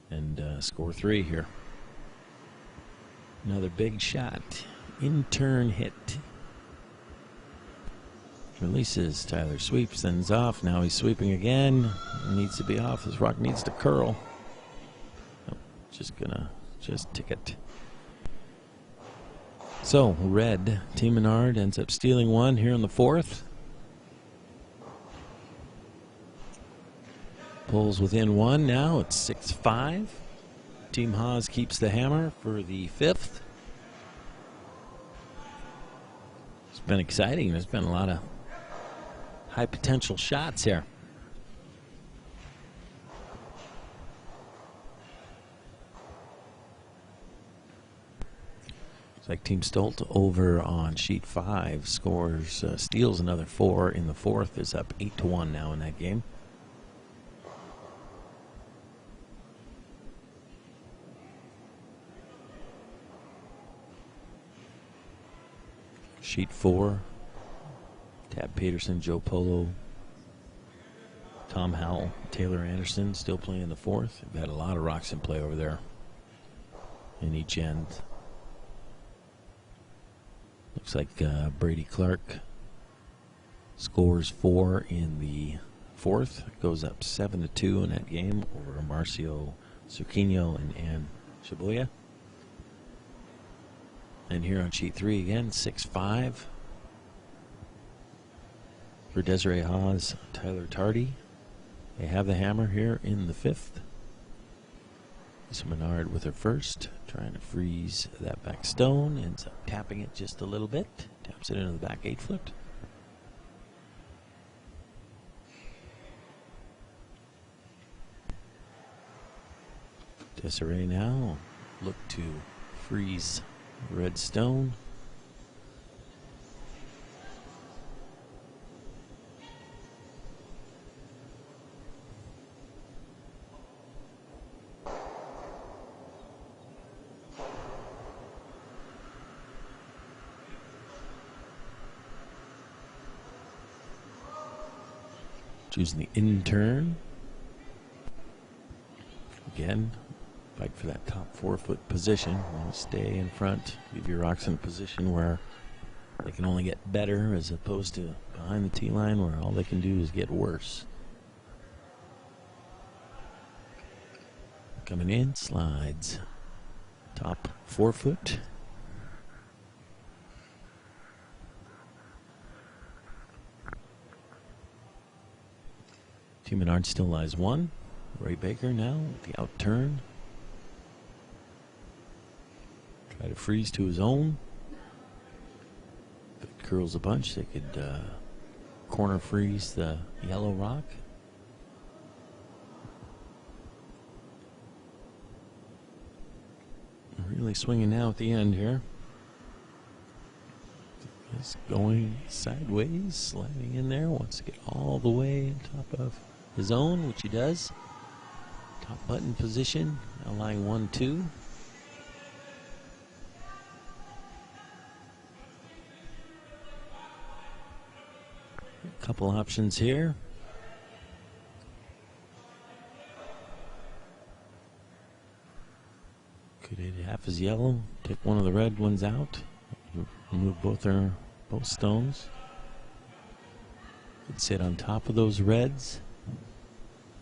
and score 3 here. Another big shot. In-turn hit. Releases. Tyler sweeps, sends off. Now he's sweeping again. He needs to be off. This rock needs to curl. Oh, just tick it. So, red, Team Menard ends up stealing one here in the 4th. Pulls within 1 now. It's 6-5. Team Hawes keeps the hammer for the 5th. It's been exciting. There's been a lot of high potential shots here. It's like Team Stolt over on sheet 5 scores, steals another 4 in the 4th, is up 8-1 now in that game. Sheet 4, Tab Peterson, Joe Polo, Tom Howell, Taylor Anderson still playing the 4th. We've had a lot of rocks in play over there in each end. Looks like Brady Clark scores 4 in the 4th. Goes up 7-2 in that game over Marcio Zucchino and Ann Shibuya. And here on sheet 3 again, 6-5. For Desiree Hawes, Tyler Tardi. They have the hammer here in the 5th. This Menard with her first, trying to freeze that back stone. Ends up tapping it just a little bit. Taps it into the back 8-foot. Desiree now look to freeze red stone. Choosing the in-turn. Again, fight for that top 4-foot position. You want to stay in front. Leave your rocks in a position where they can only get better as opposed to behind the tee line where all they can do is get worse. Coming in, slides. Top 4-foot. Team Menard still lies 1. Ray Baker now with the out turn. Try to freeze to his own. If it curls a bunch, they could corner freeze the yellow rock. Really swinging now at the end here. He's going sideways, sliding in there. Wants to get all the way on top of his own, which he does. Top button position, now lying 1-2. A couple options here. Could hit half his yellow, take one of the red ones out, remove both stones. Could sit on top of those reds,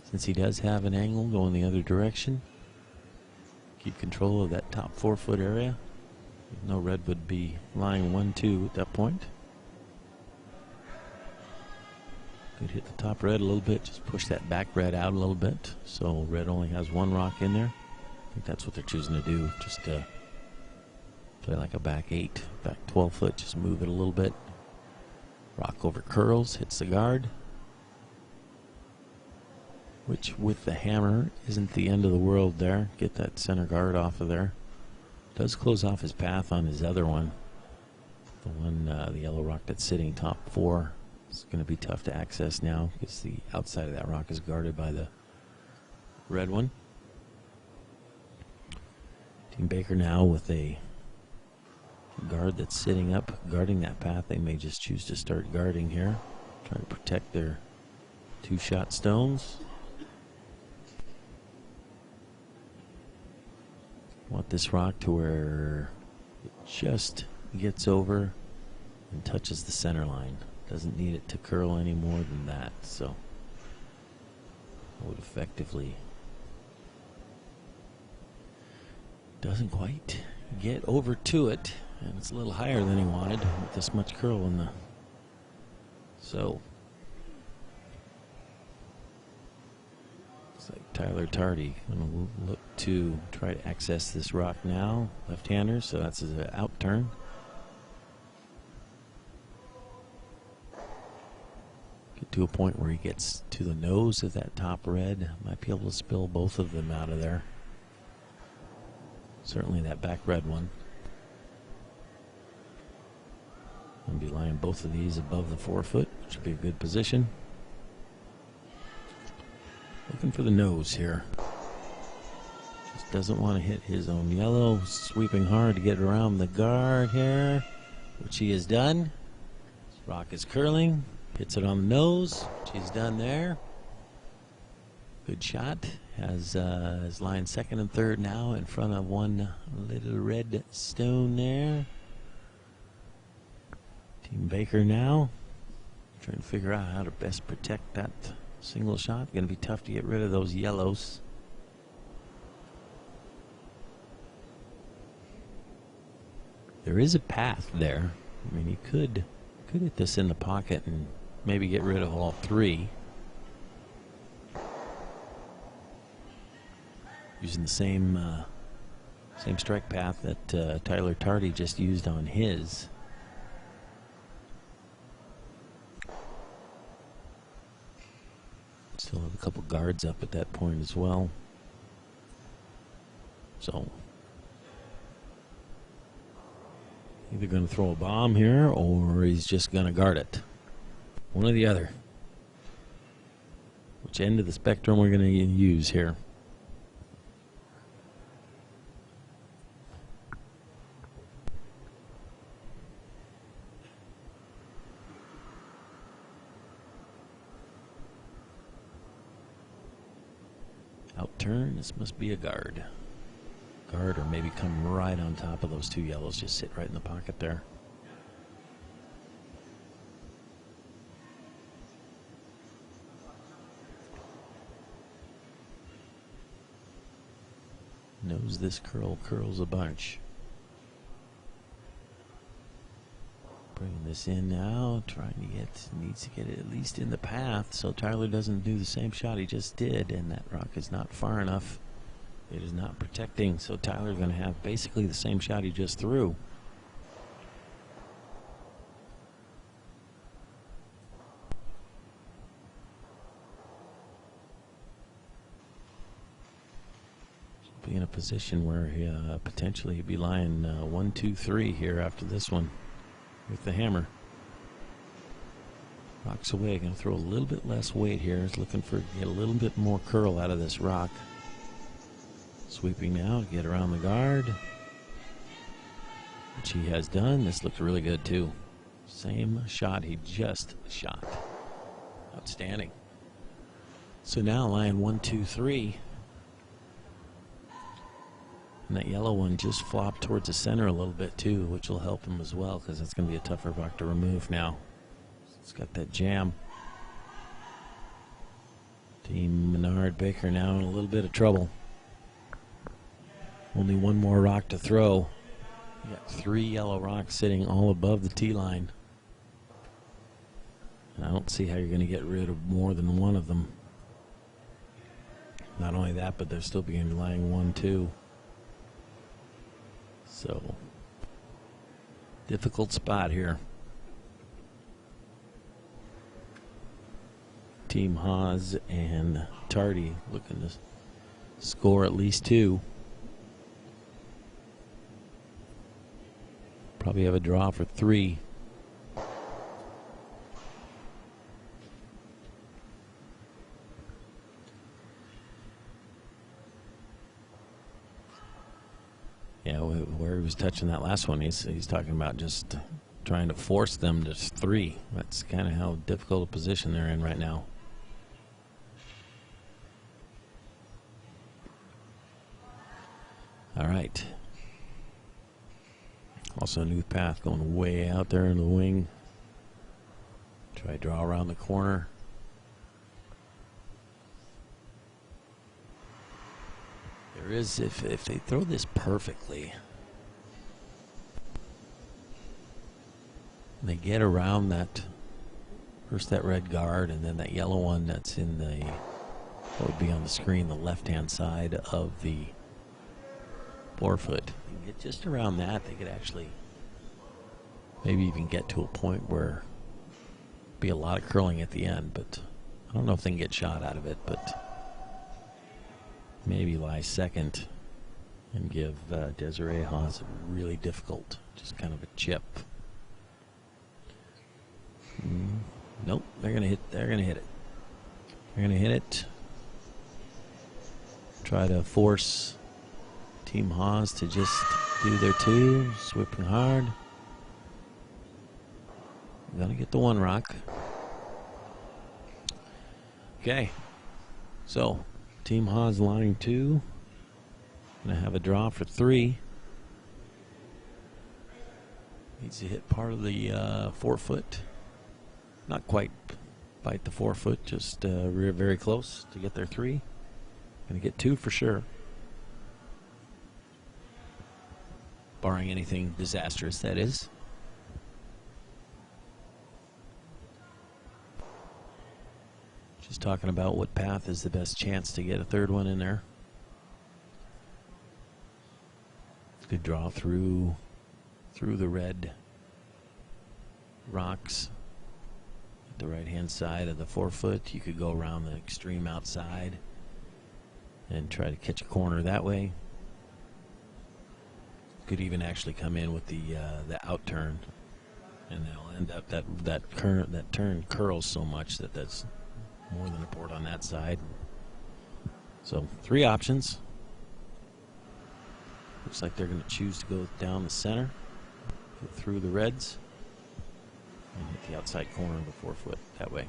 since he does have an angle going the other direction. Keep control of that top 4-foot area. No red would be lying 1-2 at that point. Could hit the top red a little bit, just push that back red out a little bit, so red only has 1 rock in there. I think that's what they're choosing to do, just to play like a back 8, back 12-foot, just move it a little bit. Rock over curls, hits the guard, which with the hammer isn't the end of the world there. Get that center guard off of there. Does close off his path on his other one. The yellow rock that's sitting top 4. It's going to be tough to access now because the outside of that rock is guarded by the red one. Team Baker now with a guard that's sitting up, guarding that path. They may just choose to start guarding here, try to protect their 2-shot stones. Want this rock to where it just gets over and touches the center line. Doesn't need it to curl any more than that, so I would effectively. Doesn't quite get over to it, and it's a little higher than he wanted with this much curl in the. So it's like Tyler Tardi going to look to try to access this rock now. Left-hander, so that's his out turn. Get to a point where he gets to the nose of that top red. Might be able to spill both of them out of there. Certainly that back red one. I'll be lying both of these above the 4-foot, which would be a good position. Looking for the nose here. Just doesn't want to hit his own yellow. Sweeping hard to get around the guard here, which he has done. This rock is curling. Hits it on the nose, which he's done there. Good shot. Has line second and third now in front of one little red stone there. Team Baker now trying to figure out how to best protect that single shot. Going to be tough to get rid of those yellows. There is a path there. I mean, he could hit this in the pocket and maybe get rid of all three. Using the same strike path that Tyler Tardi just used on his. Still have a couple guards up at that point as well. So either going to throw a bomb here or he's just going to guard it. One or the other. Which end of the spectrum we're going to use here? Out turn, this must be a guard. Guard, or maybe come right on top of those two yellows, just sit right in the pocket there. Knows this curls a bunch. Bringing this in now, trying to get, needs to get it at least in the path so Tyler doesn't do the same shot he just did, and that rock is not far enough. It is not protecting, so Tyler's going to have basically the same shot he just threw. Be in a position where he potentially he'd be lying 1, 2, 3 here after this one with the hammer. Rocks away, going to throw a little bit less weight here. He's looking for get a little bit more curl out of this rock. Sweeping now to get around the guard, which he has done. This looks really good too. Same shot he just shot. Outstanding. So now line 1, 2, 3. And that yellow one just flopped towards the center a little bit too, which will help him as well because it's going to be a tougher rock to remove now. It's got that jam. Team Menard Baker now in a little bit of trouble. Only one more rock to throw. You got 3 yellow rocks sitting all above the tee line. And I don't see how you're going to get rid of more than one of them. Not only that, but they're still being lying 1, 2. So, difficult spot here. Team Hawes and Tardi looking to score at least 2. Probably have a draw for 3. Yeah, where he was touching that last one. He's talking about just trying to force them to 3. That's kind of how difficult a position they're in right now. All right. Also a new path going way out there in the wing. Try to draw around the corner. There is, if they throw this perfectly, they get around that, first that red guard and then that yellow one that's in the, what would be on the screen, the left-hand side of the forefoot. They can get just around that. They could actually maybe even get to a point where be a lot of curling at the end, but I don't know if they can get shot out of it, but maybe lie second and give Desiree Hawes a really difficult, just kind of a chip. Nope, they're gonna hit it. They're gonna hit it. Try to force Team Hawes to just do their 2, sweeping hard. Gonna get the 1 rock. Okay, so Team Hawes line 2. Gonna have a draw for 3. Needs to hit part of the forefoot. Not quite bite the forefoot, just rear very close to get their 3. Gonna get 2 for sure. Barring anything disastrous, that is. Just talking about what path is the best chance to get a 3rd one in there. Good draw through the red rocks at the right-hand side of the forefoot. You could go around the extreme outside and try to catch a corner that way. Could even actually come in with the out turn, and they'll end up that turn curls so much that that's more than a port on that side. So 3 options. Looks like they're going to choose to go down the center, go through the reds, and hit the outside corner of the forefoot that way.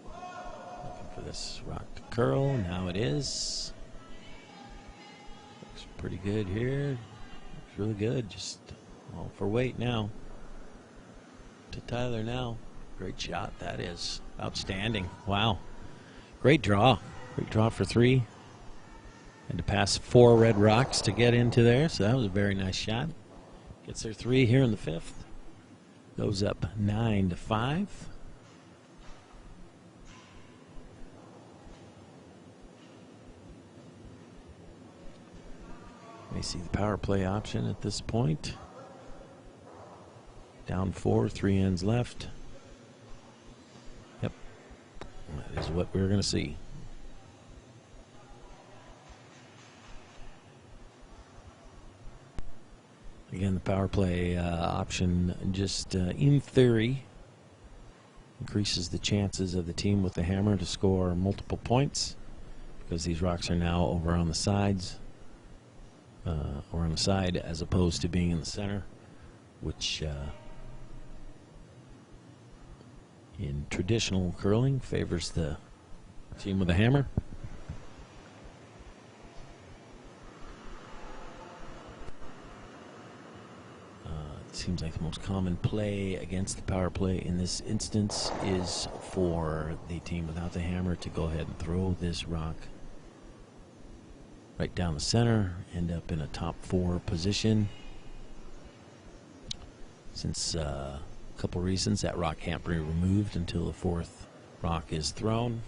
Looking for this rock to curl. Now it is. Looks pretty good here. Looks really good. Just all for weight now. To Tyler now. Great shot. That is outstanding. Wow. Great draw. Great draw for 3. And to pass 4 red rocks to get into there. So that was a very nice shot. Gets their 3 here in the 5th. Goes up 9-5. May see the power play option at this point. Down 4, 3 ends left. Yep. That is what we're going to see. Again, the power play option just in theory increases the chances of the team with the hammer to score multiple points, because these rocks are now over on the sides or on the side as opposed to being in the center, which in traditional curling favors the team with the hammer. Seems like the most common play against the power play in this instance is for the team without the hammer to go ahead and throw this rock right down the center, end up in a top 4 position. Since a couple reasons, that rock can't be removed until the 4th rock is thrown.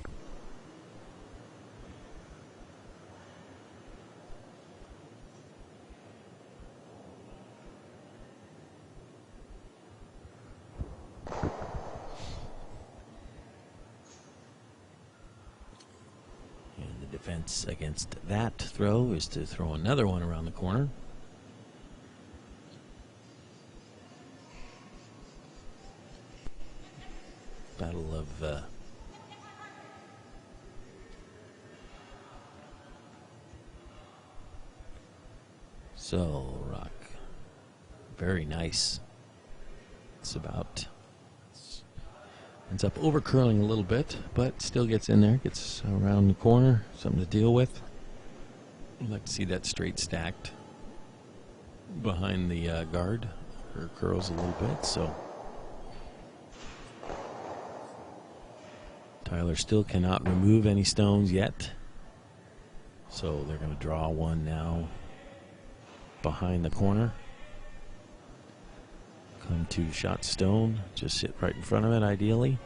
Defense against that throw is to throw another one around the corner. Battle of So, rock. Very nice. It's about... ends up over curling a little bit, but still gets in there. Gets around the corner. Something to deal with. I'd like to see that straight stacked behind the guard. Or curls a little bit, so... Tyler still cannot remove any stones yet. So they're going to draw one now behind the corner. Come to shot stone. Just sit right in front of it, ideally.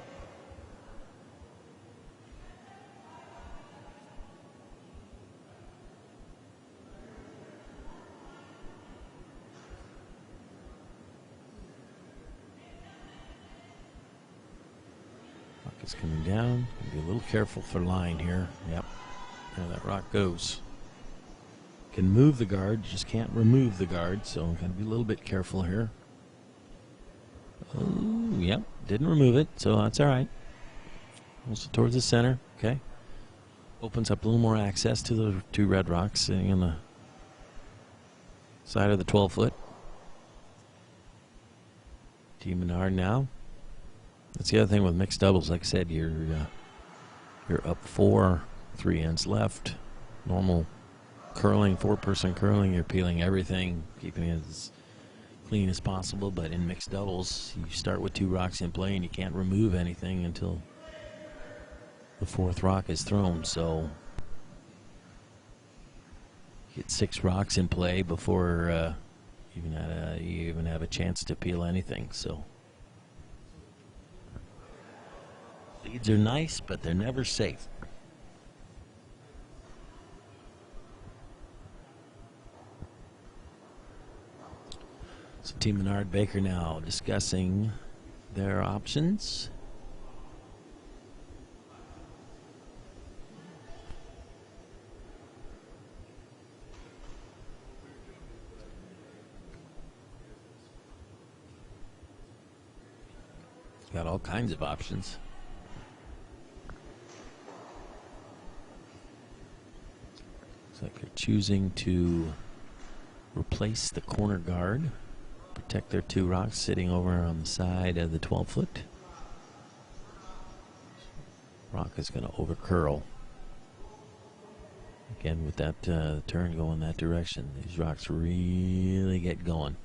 Rock is coming down. Be a little careful for line here. Yep. There that rock goes. Can move the guard, just can't remove the guard, so gotta be a little bit careful here. Oh, yep, didn't remove it, so that's all right. Also towards the center, okay. Opens up a little more access to the two red rocks sitting on the side of the 12-foot. Team Menard now. That's the other thing with mixed doubles. Like I said, you're up 4, 3 ends left. Normal curling, 4-person curling, you're peeling everything, keeping it as clean as possible. But in mixed doubles, you start with 2 rocks in play and you can't remove anything until the 4th rock is thrown. So you get 6 rocks in play before you even have a chance to peel anything. So leads are nice, but they're never safe. So Team Menard Baker now discussing their options. Got all kinds of options. Looks like they're choosing to replace the corner guard. Protect their 2 rocks sitting over on the side of the 12-foot. Rock is going to over curl. Again, with that turn going that direction, these rocks really get going.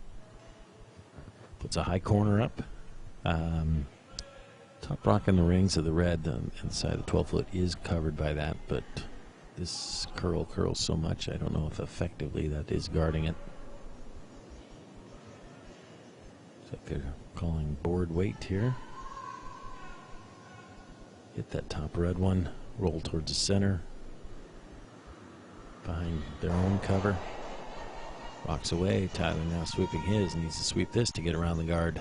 Puts a high corner up. Top rock in the rings of the red on the side of the 12-foot is covered by that, but this curls so much, I don't know if effectively that is guarding it. Like they're calling board weight here. Hit that top red one, roll towards the center. Behind their own cover. Rocks away, Tyler now sweeping his, needs to sweep this to get around the guard.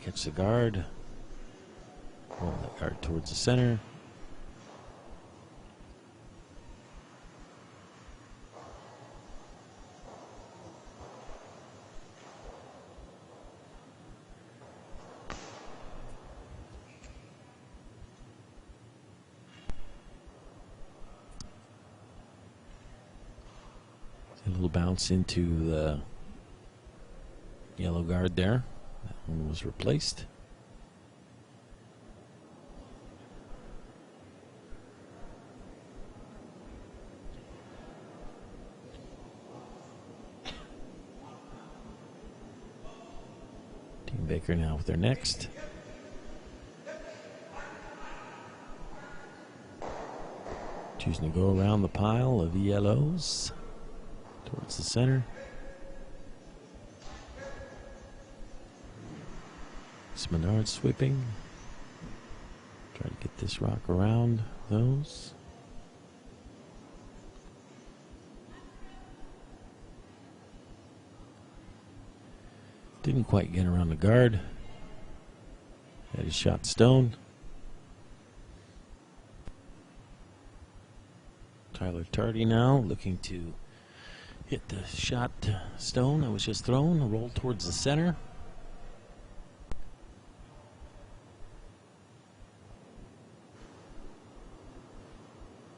Catch the guard. Roll that guard towards the center. A little bounce into the yellow guard there. That one was replaced. Team Baker now with their next. Choosing to go around the pile of yellows towards the center. Menard sweeping. Try to get this rock around those. Didn't quite get around the guard. Had his shot stone. Tyler Tardi now looking to hit the shot stone that was just thrown. Roll towards the center.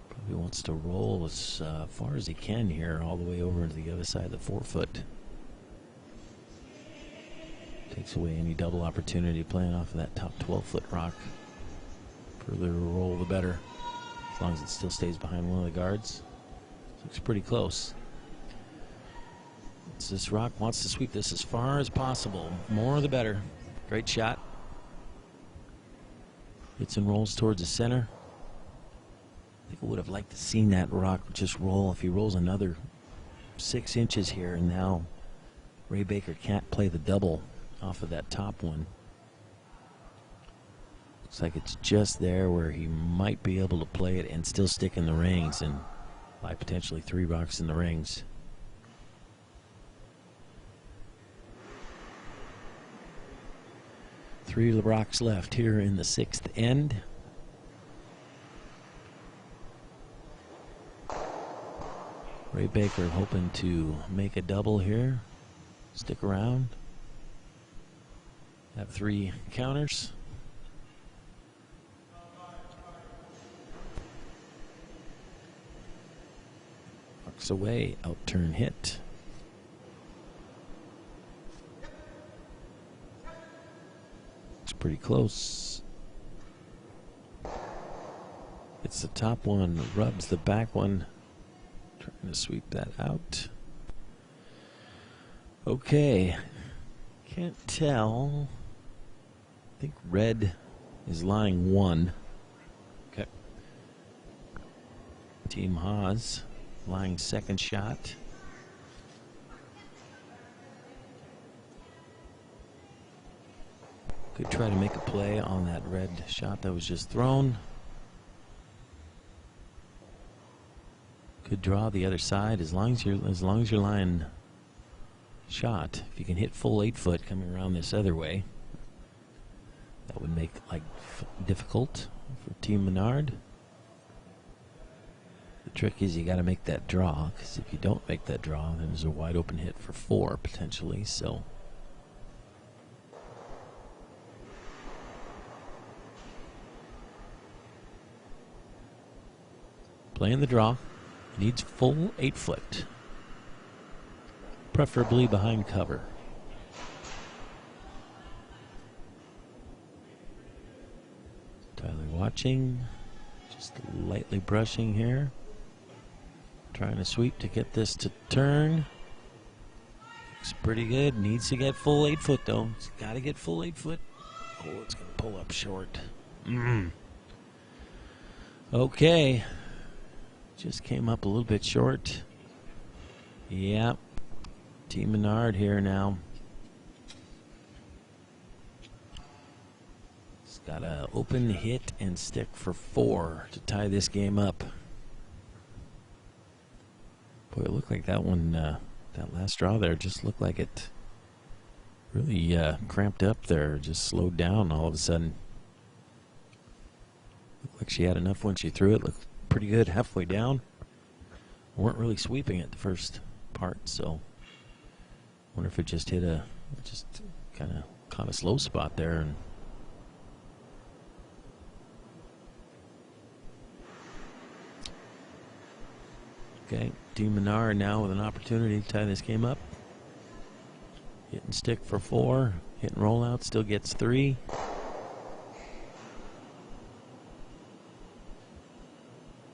Probably won't wants to roll as far as he can here, all the way over to the other side of the 4-foot. Takes away any double opportunity playing off of that top 12-foot rock. Further roll, the better. As long as it still stays behind one of the guards. Looks pretty close. This rock wants to sweep this as far as possible. More the better. Great shot. Hits and rolls towards the center. I think I would have liked to seen that rock just roll. If he rolls another 6 inches here, and now Ray Baker can't play the double off of that top one. Looks like it's just there where he might be able to play it and still stick in the rings, and by potentially 3 rocks in the rings. Three rocks left here in the 6th end. Ray Baker hoping to make a double here. Stick around. Have 3 counters. Rocks away, out turn hit. It's pretty close. It's the top one, rubs the back one. Trying to sweep that out. Okay. Can't tell. I think red is lying 1. Okay. Team Hawes lying 2nd shot. Could try to make a play on that red shot that was just thrown. Could draw the other side as long as you're lying shot. If you can hit full 8-foot coming around this other way, that would make like difficult for Team Menard. The trick is you got to make that draw, because if you don't make that draw, then there's a wide open hit for 4 potentially. So playing the draw. Needs full 8-foot. Preferably behind cover. Tyler watching. Just lightly brushing here. Trying to sweep to get this to turn. Looks pretty good. Needs to get full 8-foot though. It's got to get full 8-foot. Oh, it's going to pull up short. Okay. Just came up a little bit short. Yep. Team Menard here now. It's got to open, hit, and stick for 4 to tie this game up. Boy, it looked like that one, that last draw there just looked like it really cramped up there, just slowed down all of a sudden. Looked like she had enough when she threw it. Looked pretty good halfway down. Weren't really sweeping it the first part, so wonder if it just hit a kind of caught a slow spot there. And okay, Team Menard now with an opportunity to tie this game up. Hit and stick for 4. Hit and roll out, still gets 3.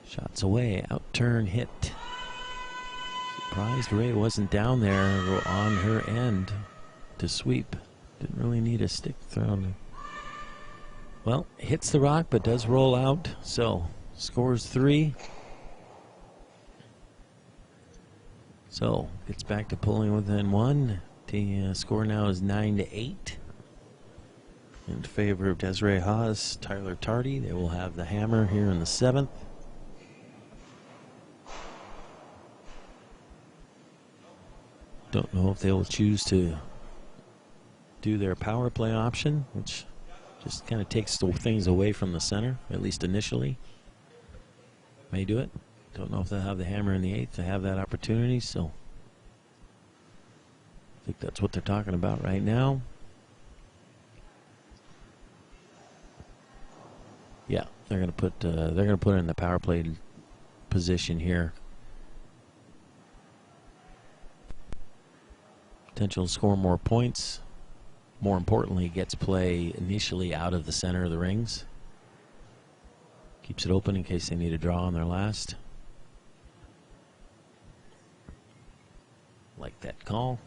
Shots away, out turn hit. Surprised Ray wasn't down there on her end to sweep. Didn't really need a stick thrown. Well, hits the rock but does roll out, so scores 3. So gets back to pulling within 1. The score now is 9-8 in favor of Desiree Hawes, Tyler Tardi. They will have the hammer here in the 7th. Don't know if they will choose to do their power play option, which just kind of takes things away from the center, at least initially. May do it. Don't know if they'll have the hammer in the 8th to have that opportunity, so I think that's what they're talking about right now. Yeah, they're gonna put it in the power play position here. Potential to score more points. More importantly, gets play initially out of the center of the rings. Keeps it open in case they need a draw on their last. Like that call.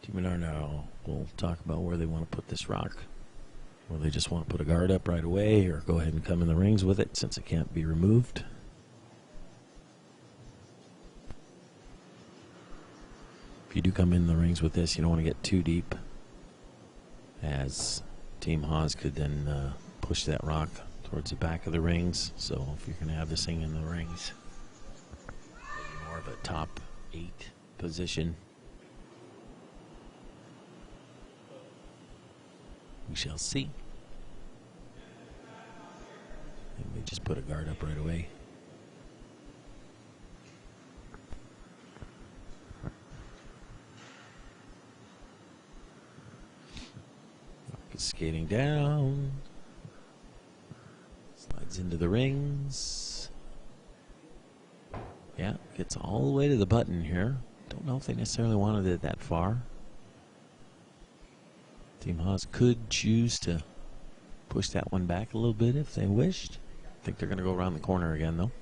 Team Menard now will talk about where they want to put this rock. Or they just want to put a guard up right away, or go ahead and come in the rings with it since it can't be removed. If you do come in the rings with this, you don't want to get too deep, as Team Hawes could then push that rock towards the back of the rings. So if you're going to have this thing in the rings, maybe more of a top 8 position. We shall see. And we just put a guard up right away. Skating down. Slides into the rings. Yeah, gets all the way to the button here. Don't know if they necessarily wanted it that far. Team Hawes could choose to push that one back a little bit if they wished. I think they're going to go around the corner again, though.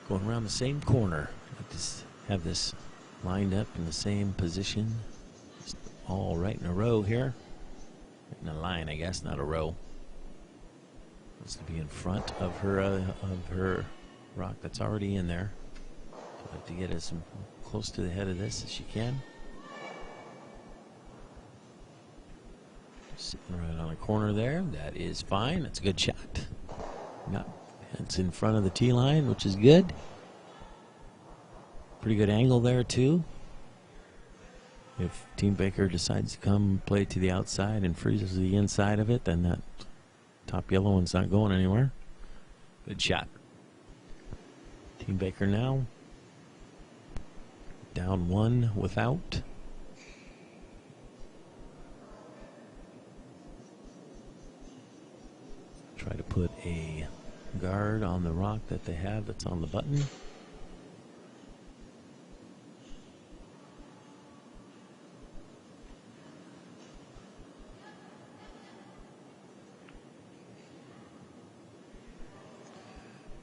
Going around the same corner. Just have this lined up in the same position. Just all right in a row here. In a line, I guess, not a row. Wants to be in front of her rock that's already in there. She'd like to get as close to the head of this as she can. Sitting right on a corner there. That is fine. That's a good shot. It's in front of the tee line, which is good. Pretty good angle there, too. If Team Baker decides to come play to the outside and freezes the inside of it, then that top yellow one's not going anywhere. Good shot. Team Baker now down 1 without. Try to put a guard on the rock that they have that's on the button.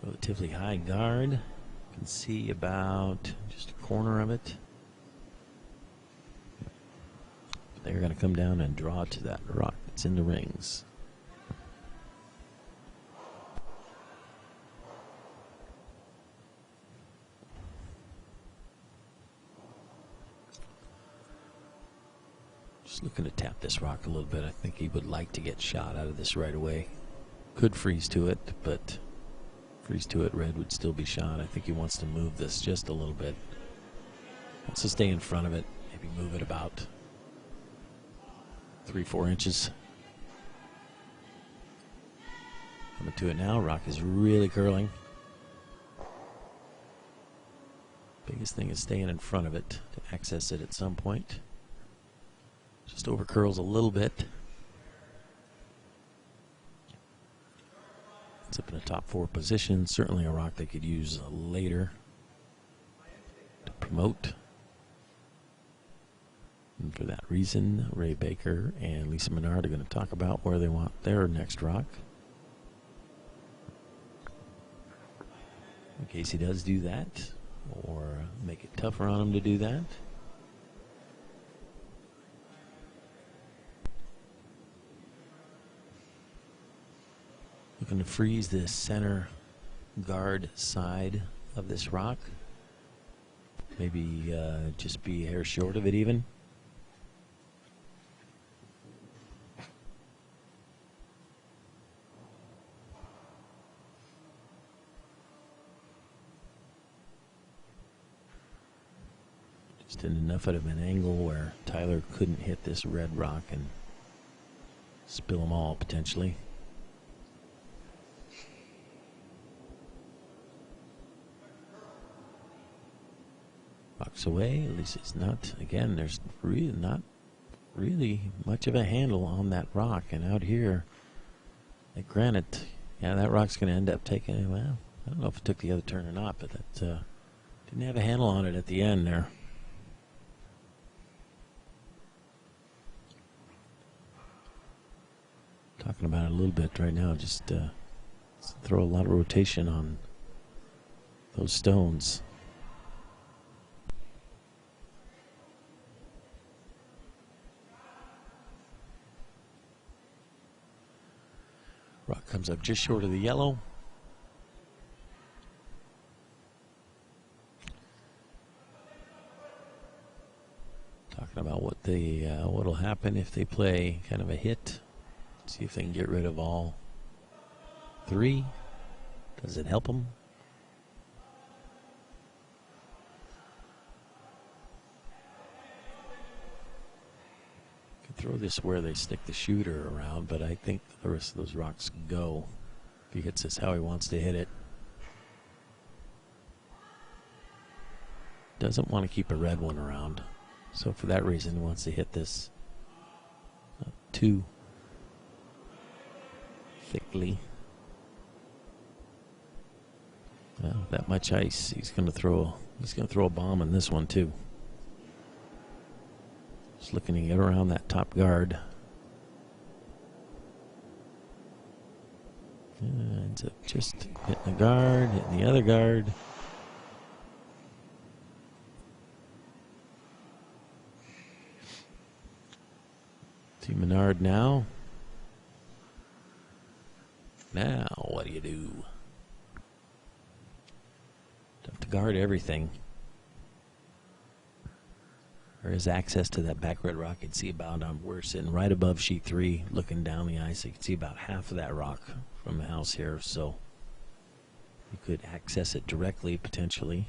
Relatively high guard. You can see about just a corner of it. They're going to come down and draw to that rock that's in the rings. Just looking to tap this rock a little bit. I think he would like to get shot out of this right away. Could freeze to it, but freeze to it, red would still be shot. I think he wants to move this just a little bit. Wants to stay in front of it. Maybe move it about 3-4 inches. Coming to it now. Rock is really curling. Biggest thing is staying in front of it to access it at some point. Just over curls a little bit. It's up in a top 4 position. Certainly a rock they could use later to promote. And for that reason, Ray Baker and Lisa Menard are going to talk about where they want their next rock. In case he does do that, or make it tougher on him to do that. Looking to freeze the center guard side of this rock. Maybe just be a hair short of it even. Just in enough of an angle where Tyler couldn't hit this red rock and spill them all potentially. Rocks away. At least it's not. Again, there's really not really much of a handle on that rock. And out here at Granite, yeah, that rock's going to end up taking, well, I don't know if it took the other turn or not, but that didn't have a handle on it at the end there. Talking about it a little bit right now, just throw a lot of rotation on those stones. Rock comes up just short of the yellow. Talking about what'll happen if they play kind of a hit. See if they can get rid of all three. Does it help them? Throw this where they stick the shooter around, but I think the rest of those rocks go. If he hits this how he wants to hit it. Doesn't want to keep a red one around. So for that reason, he wants to hit this not too thickly. Well, that much ice, he's going to throw a bomb in this one too. Just looking to get around that top guard. Ends up just hitting the guard, hitting the other guard. See Menard now. Now, what do you do? Have to guard everything. There is access to that back red rock. You can see about, we're sitting right above sheet 3, looking down the ice. You can see about half of that rock from the house here, so you could access it directly, potentially.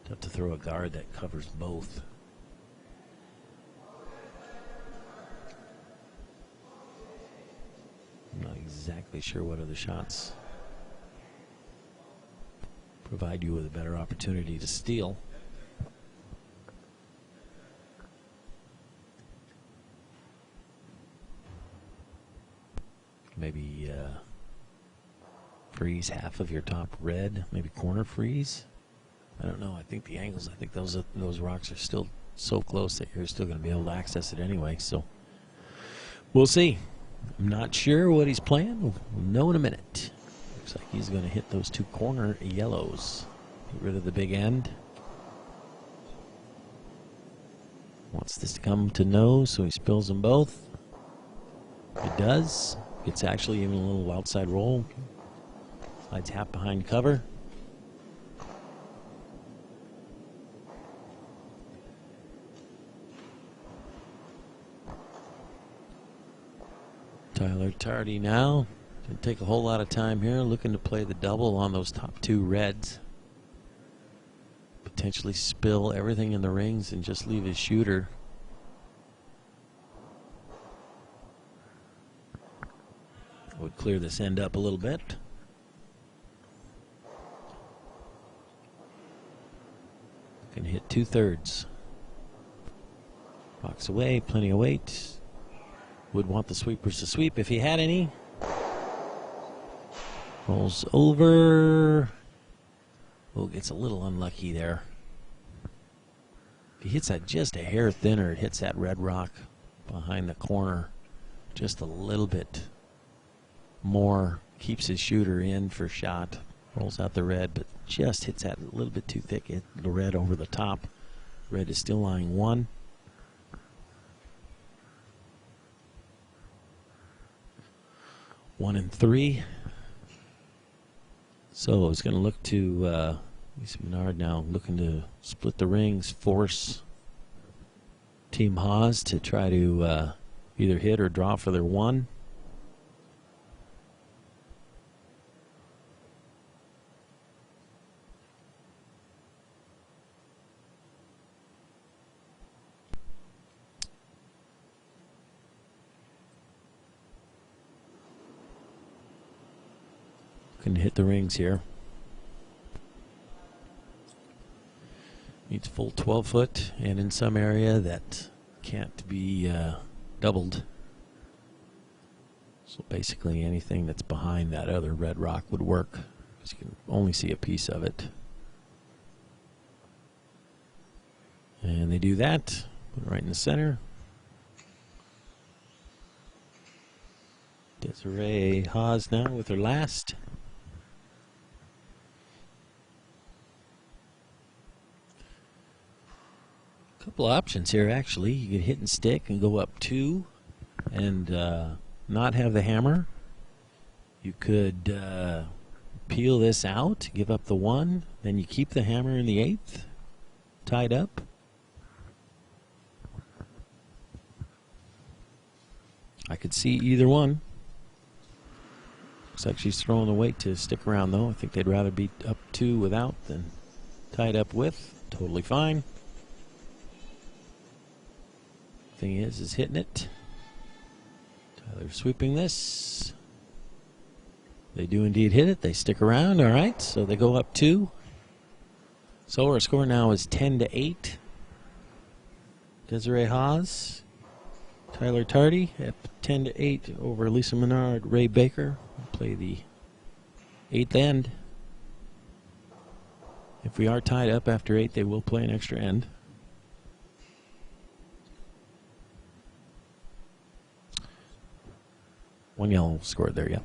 Have to throw a guard that covers both. I'm not exactly sure what other shots provide you with a better opportunity to steal. Maybe freeze half of your top red, maybe corner freeze. I don't know. I think the angles, I think those rocks are still so close that you're still going to be able to access it anyway. So we'll see. I'm not sure what he's playing. We'll know in a minute. Looks like he's going to hit those two corner yellows. Get rid of the big end. Wants this to come to nose, so he spills them both. It does. It's actually even a little outside roll. Slides half behind cover. Tardi now. Didn't take a whole lot of time here, looking to play the double on those top two reds. Potentially spill everything in the rings and just leave his shooter. Would clear this end up a little bit. Can hit 2/3. Rocks away, plenty of weight. Would want the sweepers to sweep if he had any. Rolls over. Oh, gets a little unlucky there. If he hits that just a hair thinner, it hits that red rock behind the corner just a little bit more. Keeps his shooter in for shot. Rolls out the red, but just hits that a little bit too thick. Hit the red over the top. Red is still lying 1. One and 3. So it's going to look to Menard now, looking to split the rings, force Team Hawes to try to either hit or draw for their 1. Can hit the rings here. Needs full 12 foot, and in some area that can't be doubled. So basically anything that's behind that other red rock would work, because you can only see a piece of it. And they do that, put it right in the center. Desiree Hawes now with her last. Couple options here actually. You could hit and stick and go up 2 and not have the hammer. You could peel this out, give up the 1, then you keep the hammer in the 8th, tied up. I could see either one. Looks like she's throwing the weight to stick around though. I think they'd rather be up 2 without than tied up with. Totally fine. Thing is hitting it. Tyler sweeping this. They do indeed hit it. They stick around. All right, so they go up 2. So our score now is 10-8. Desiree Hawes, Tyler Tardi at 10-8 over Lisa Menard. Ray Baker will play the 8th end. If we are tied up after 8, they will play an extra end. One yellow scored there, yeah.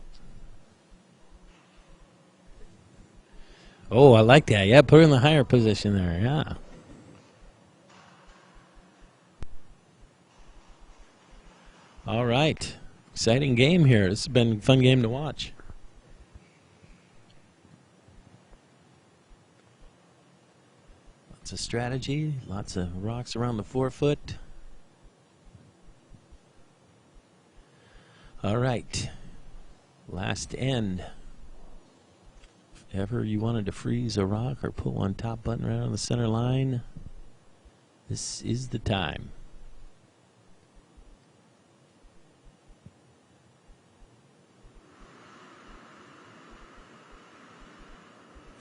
Oh, I like that. Yeah, put her in the higher position there, yeah. All right. Exciting game here. This has been a fun game to watch. Lots of strategy, lots of rocks around the 4 foot. All right, last end. If ever you wanted to freeze a rock or put one top button right on the center line, this is the time.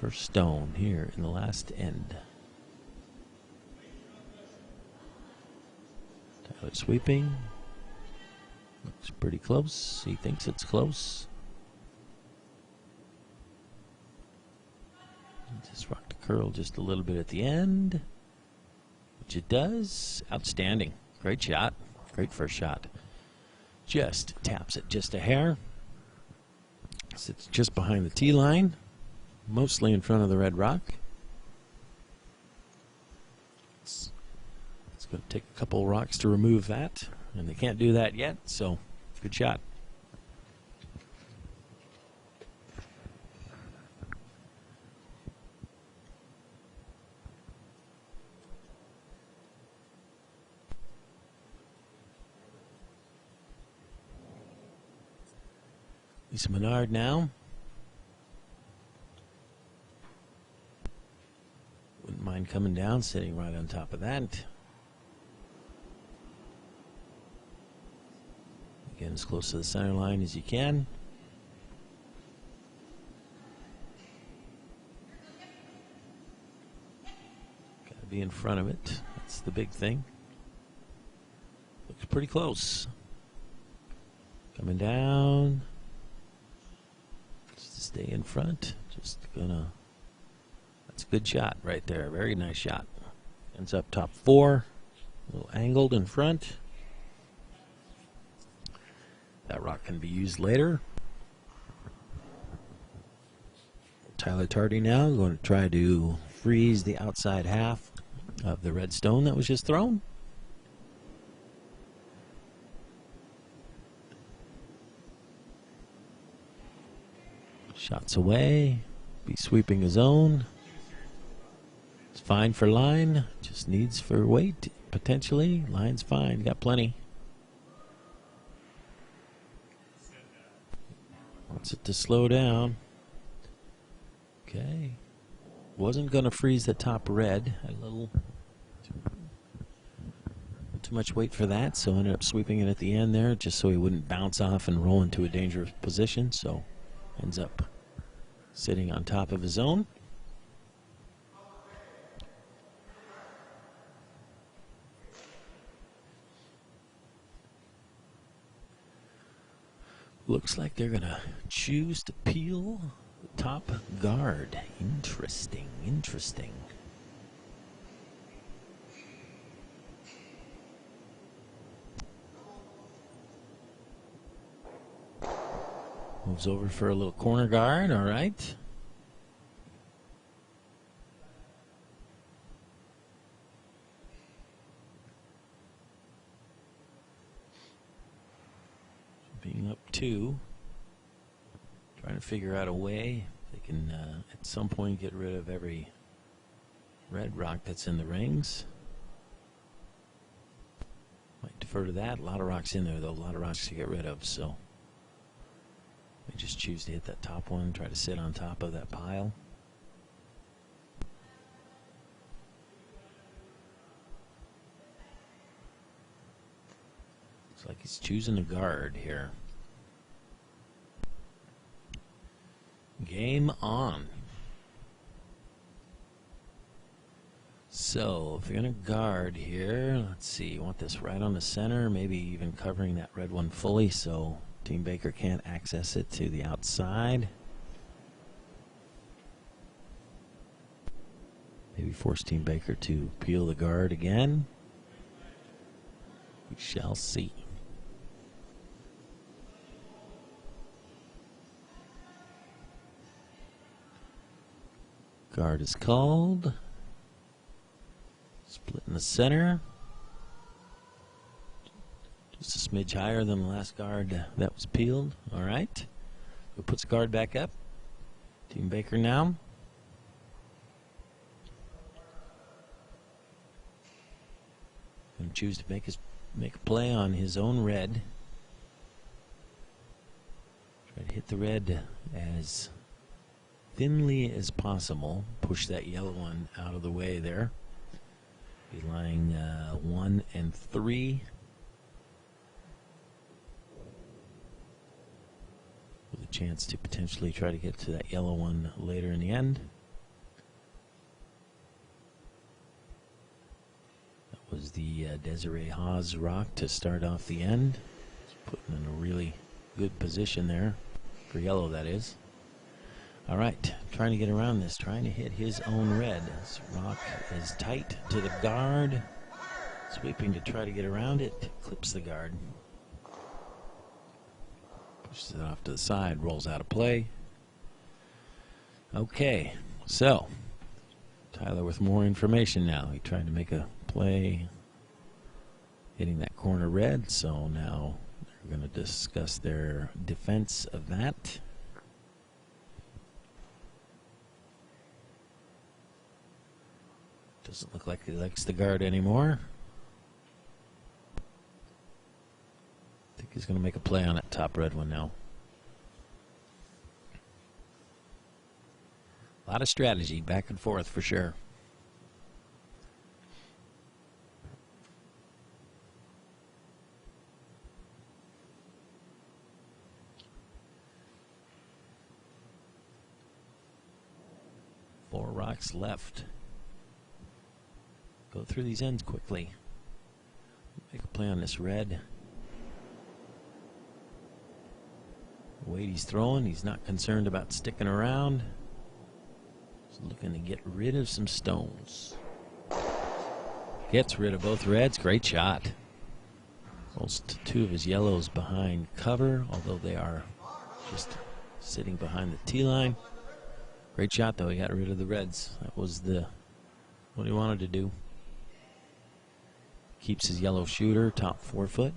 First stone here in the last end. Tyler sweeping. Looks pretty close. He thinks it's close. Just rock the curl just a little bit at the end, which it does. Outstanding. Great shot. Great first shot. Just taps it just a hair. Sits just behind the tee line, mostly in front of the red rock. It's going to take a couple rocks to remove that, and they can't do that yet, so good shot. Lisa Menard now. Wouldn't mind coming down, sitting right on top of that. Again, as close to the center line as you can. Got to be in front of it. That's the big thing. Looks pretty close. Coming down. Just to stay in front. Just gonna. That's a good shot right there. Very nice shot. Ends up top 4. A little angled in front. That rock can be used later. Tyler Tardi now going to try to freeze the outside half of the red stone that was just thrown. Shots away. Be sweeping his own. It's fine for line. Just needs for weight, potentially. Line's fine. Got plenty. Wants it to slow down. Okay. Wasn't going to freeze the top red. A little too much weight for that, so ended up sweeping it at the end there just so he wouldn't bounce off and roll into a dangerous position. So ends up sitting on top of his own. Looks like they're going to choose to peel the top guard. Interesting, interesting. Moves over for a little corner guard, all right. Being up 2. Trying to figure out a way they can at some point get rid of every red rock that's in the rings. Might defer to that. A lot of rocks in there, though. A lot of rocks to get rid of, so they just choose to hit that top one, try to sit on top of that pile. Looks like he's choosing a guard here. Game on. So, if you're going to guard here, let's see, you want this right on the center, maybe even covering that red one fully so Team Baker can't access it to the outside. Maybe force Team Baker to peel the guard again. We shall see. Guard is called. Split in the center. Just a smidge higher than the last guard that was peeled. All right. So puts guard back up. Team Baker now. Going to choose to make a play on his own red. Try to hit the red as thinly as possible. Push that yellow one out of the way there. Be lying 1 and 3. With a chance to potentially try to get to that yellow one later in the end. That was the Desiree Hawes rock to start off the end. Putting in a really good position there. For yellow, that is. All right, trying to get around this, trying to hit his own red. This rock is tight to the guard. Sweeping to try to get around it. Clips the guard. Pushes it off to the side, rolls out of play. Okay, so Tyler with more information now. He tried to make a play hitting that corner red, so now they're going to discuss their defense of that. Doesn't look like he likes the guard anymore. I think he's going to make a play on that top red one now. A lot of strategy back and forth for sure. Four rocks left. Go through these ends quickly. Make a play on this red. The weight he's throwing, he's not concerned about sticking around. He's looking to get rid of some stones. Gets rid of both reds. Great shot. Rolls 2 of his yellows behind cover, although they are just sitting behind the tee line. Great shot, though. He got rid of the reds. That was what he wanted to do. Keeps his yellow shooter, top 4 foot.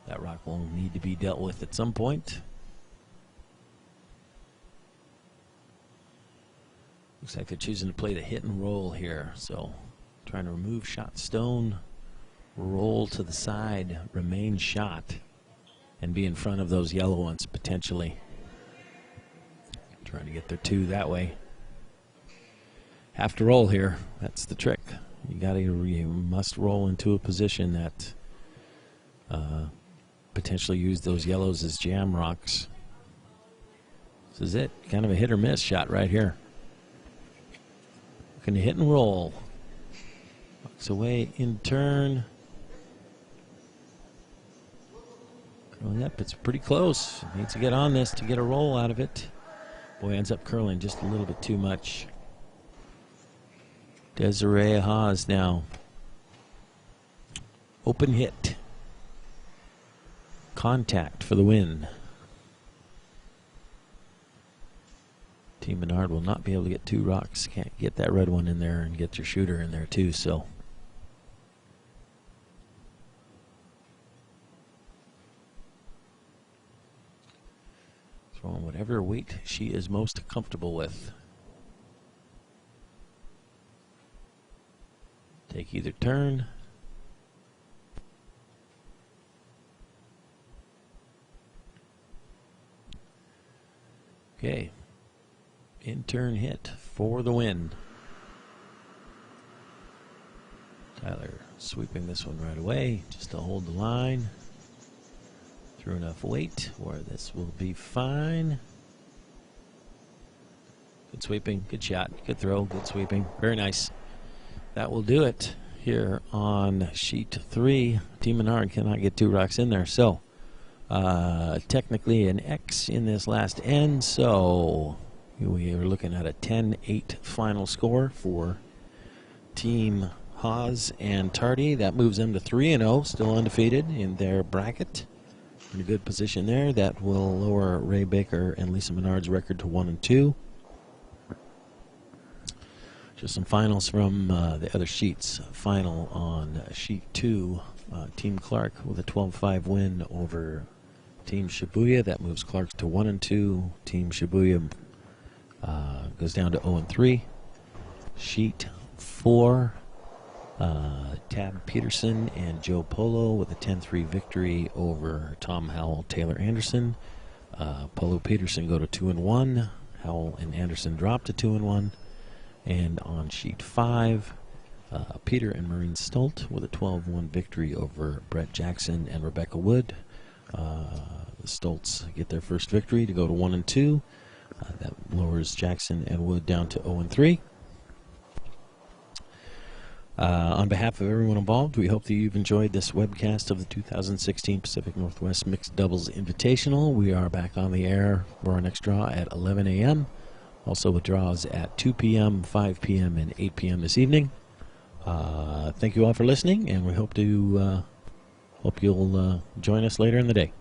That rock will need to be dealt with at some point. Looks like they're choosing to play the hit and roll here. So trying to remove shot stone, roll to the side, remain shot, and be in front of those yellow ones potentially. Trying to get their 2 that way. Have to roll here. That's the trick. You must roll into a position that potentially use those yellows as jam rocks. This is it. Kind of a hit or miss shot right here. Looking to hit and roll. Walks away in turn. Well, yep, it's pretty close. Needs to get on this to get a roll out of it. Boy, ends up curling just a little bit too much. Desiree Hawes now. Open hit. Contact for the win. Team Menard will not be able to get 2 rocks. Can't get that red one in there and get your shooter in there too, so. Throwing whatever weight she is most comfortable with. Take either turn. Okay. In-turn hit for the win. Tyler sweeping this one right away just to hold the line. Threw enough weight where this will be fine. Good sweeping, good shot, good throw, good sweeping. Very nice. That will do it here on sheet 3. Team Menard cannot get 2 rocks in there, so technically an X in this last end, so we are looking at a 10-8 final score for Team Hawes and Tardi. That moves them to 3-0, still undefeated in their bracket. In a good position there. That will lower Ray Baker and Lisa Menard's record to 1-2. Just some finals from the other sheets. Final on sheet 2, Team Clark with a 12-5 win over Team Shibuya. That moves Clark to 1-2. Team Shibuya goes down to 0-3. Sheet 4, Tab Peterson and Joe Polo with a 10-3 victory over Tom Howell, Taylor Anderson. Polo Peterson go to 2-1. Howell and Anderson drop to 2-1. And on sheet 5, Peter and Maureen Stolt with a 12-1 victory over Brett Jackson and Rebecca Wood. The Stolts get their first victory to go to 1-2. That lowers Jackson and Wood down to 0-3. On behalf of everyone involved, we hope that you've enjoyed this webcast of the 2016 Pacific Northwest Mixed Doubles Invitational. We are back on the air for our next draw at 11 a.m. Also with draws at 2 p.m., 5 p.m., and 8 p.m. this evening. Thank you all for listening, and we hope you'll join us later in the day.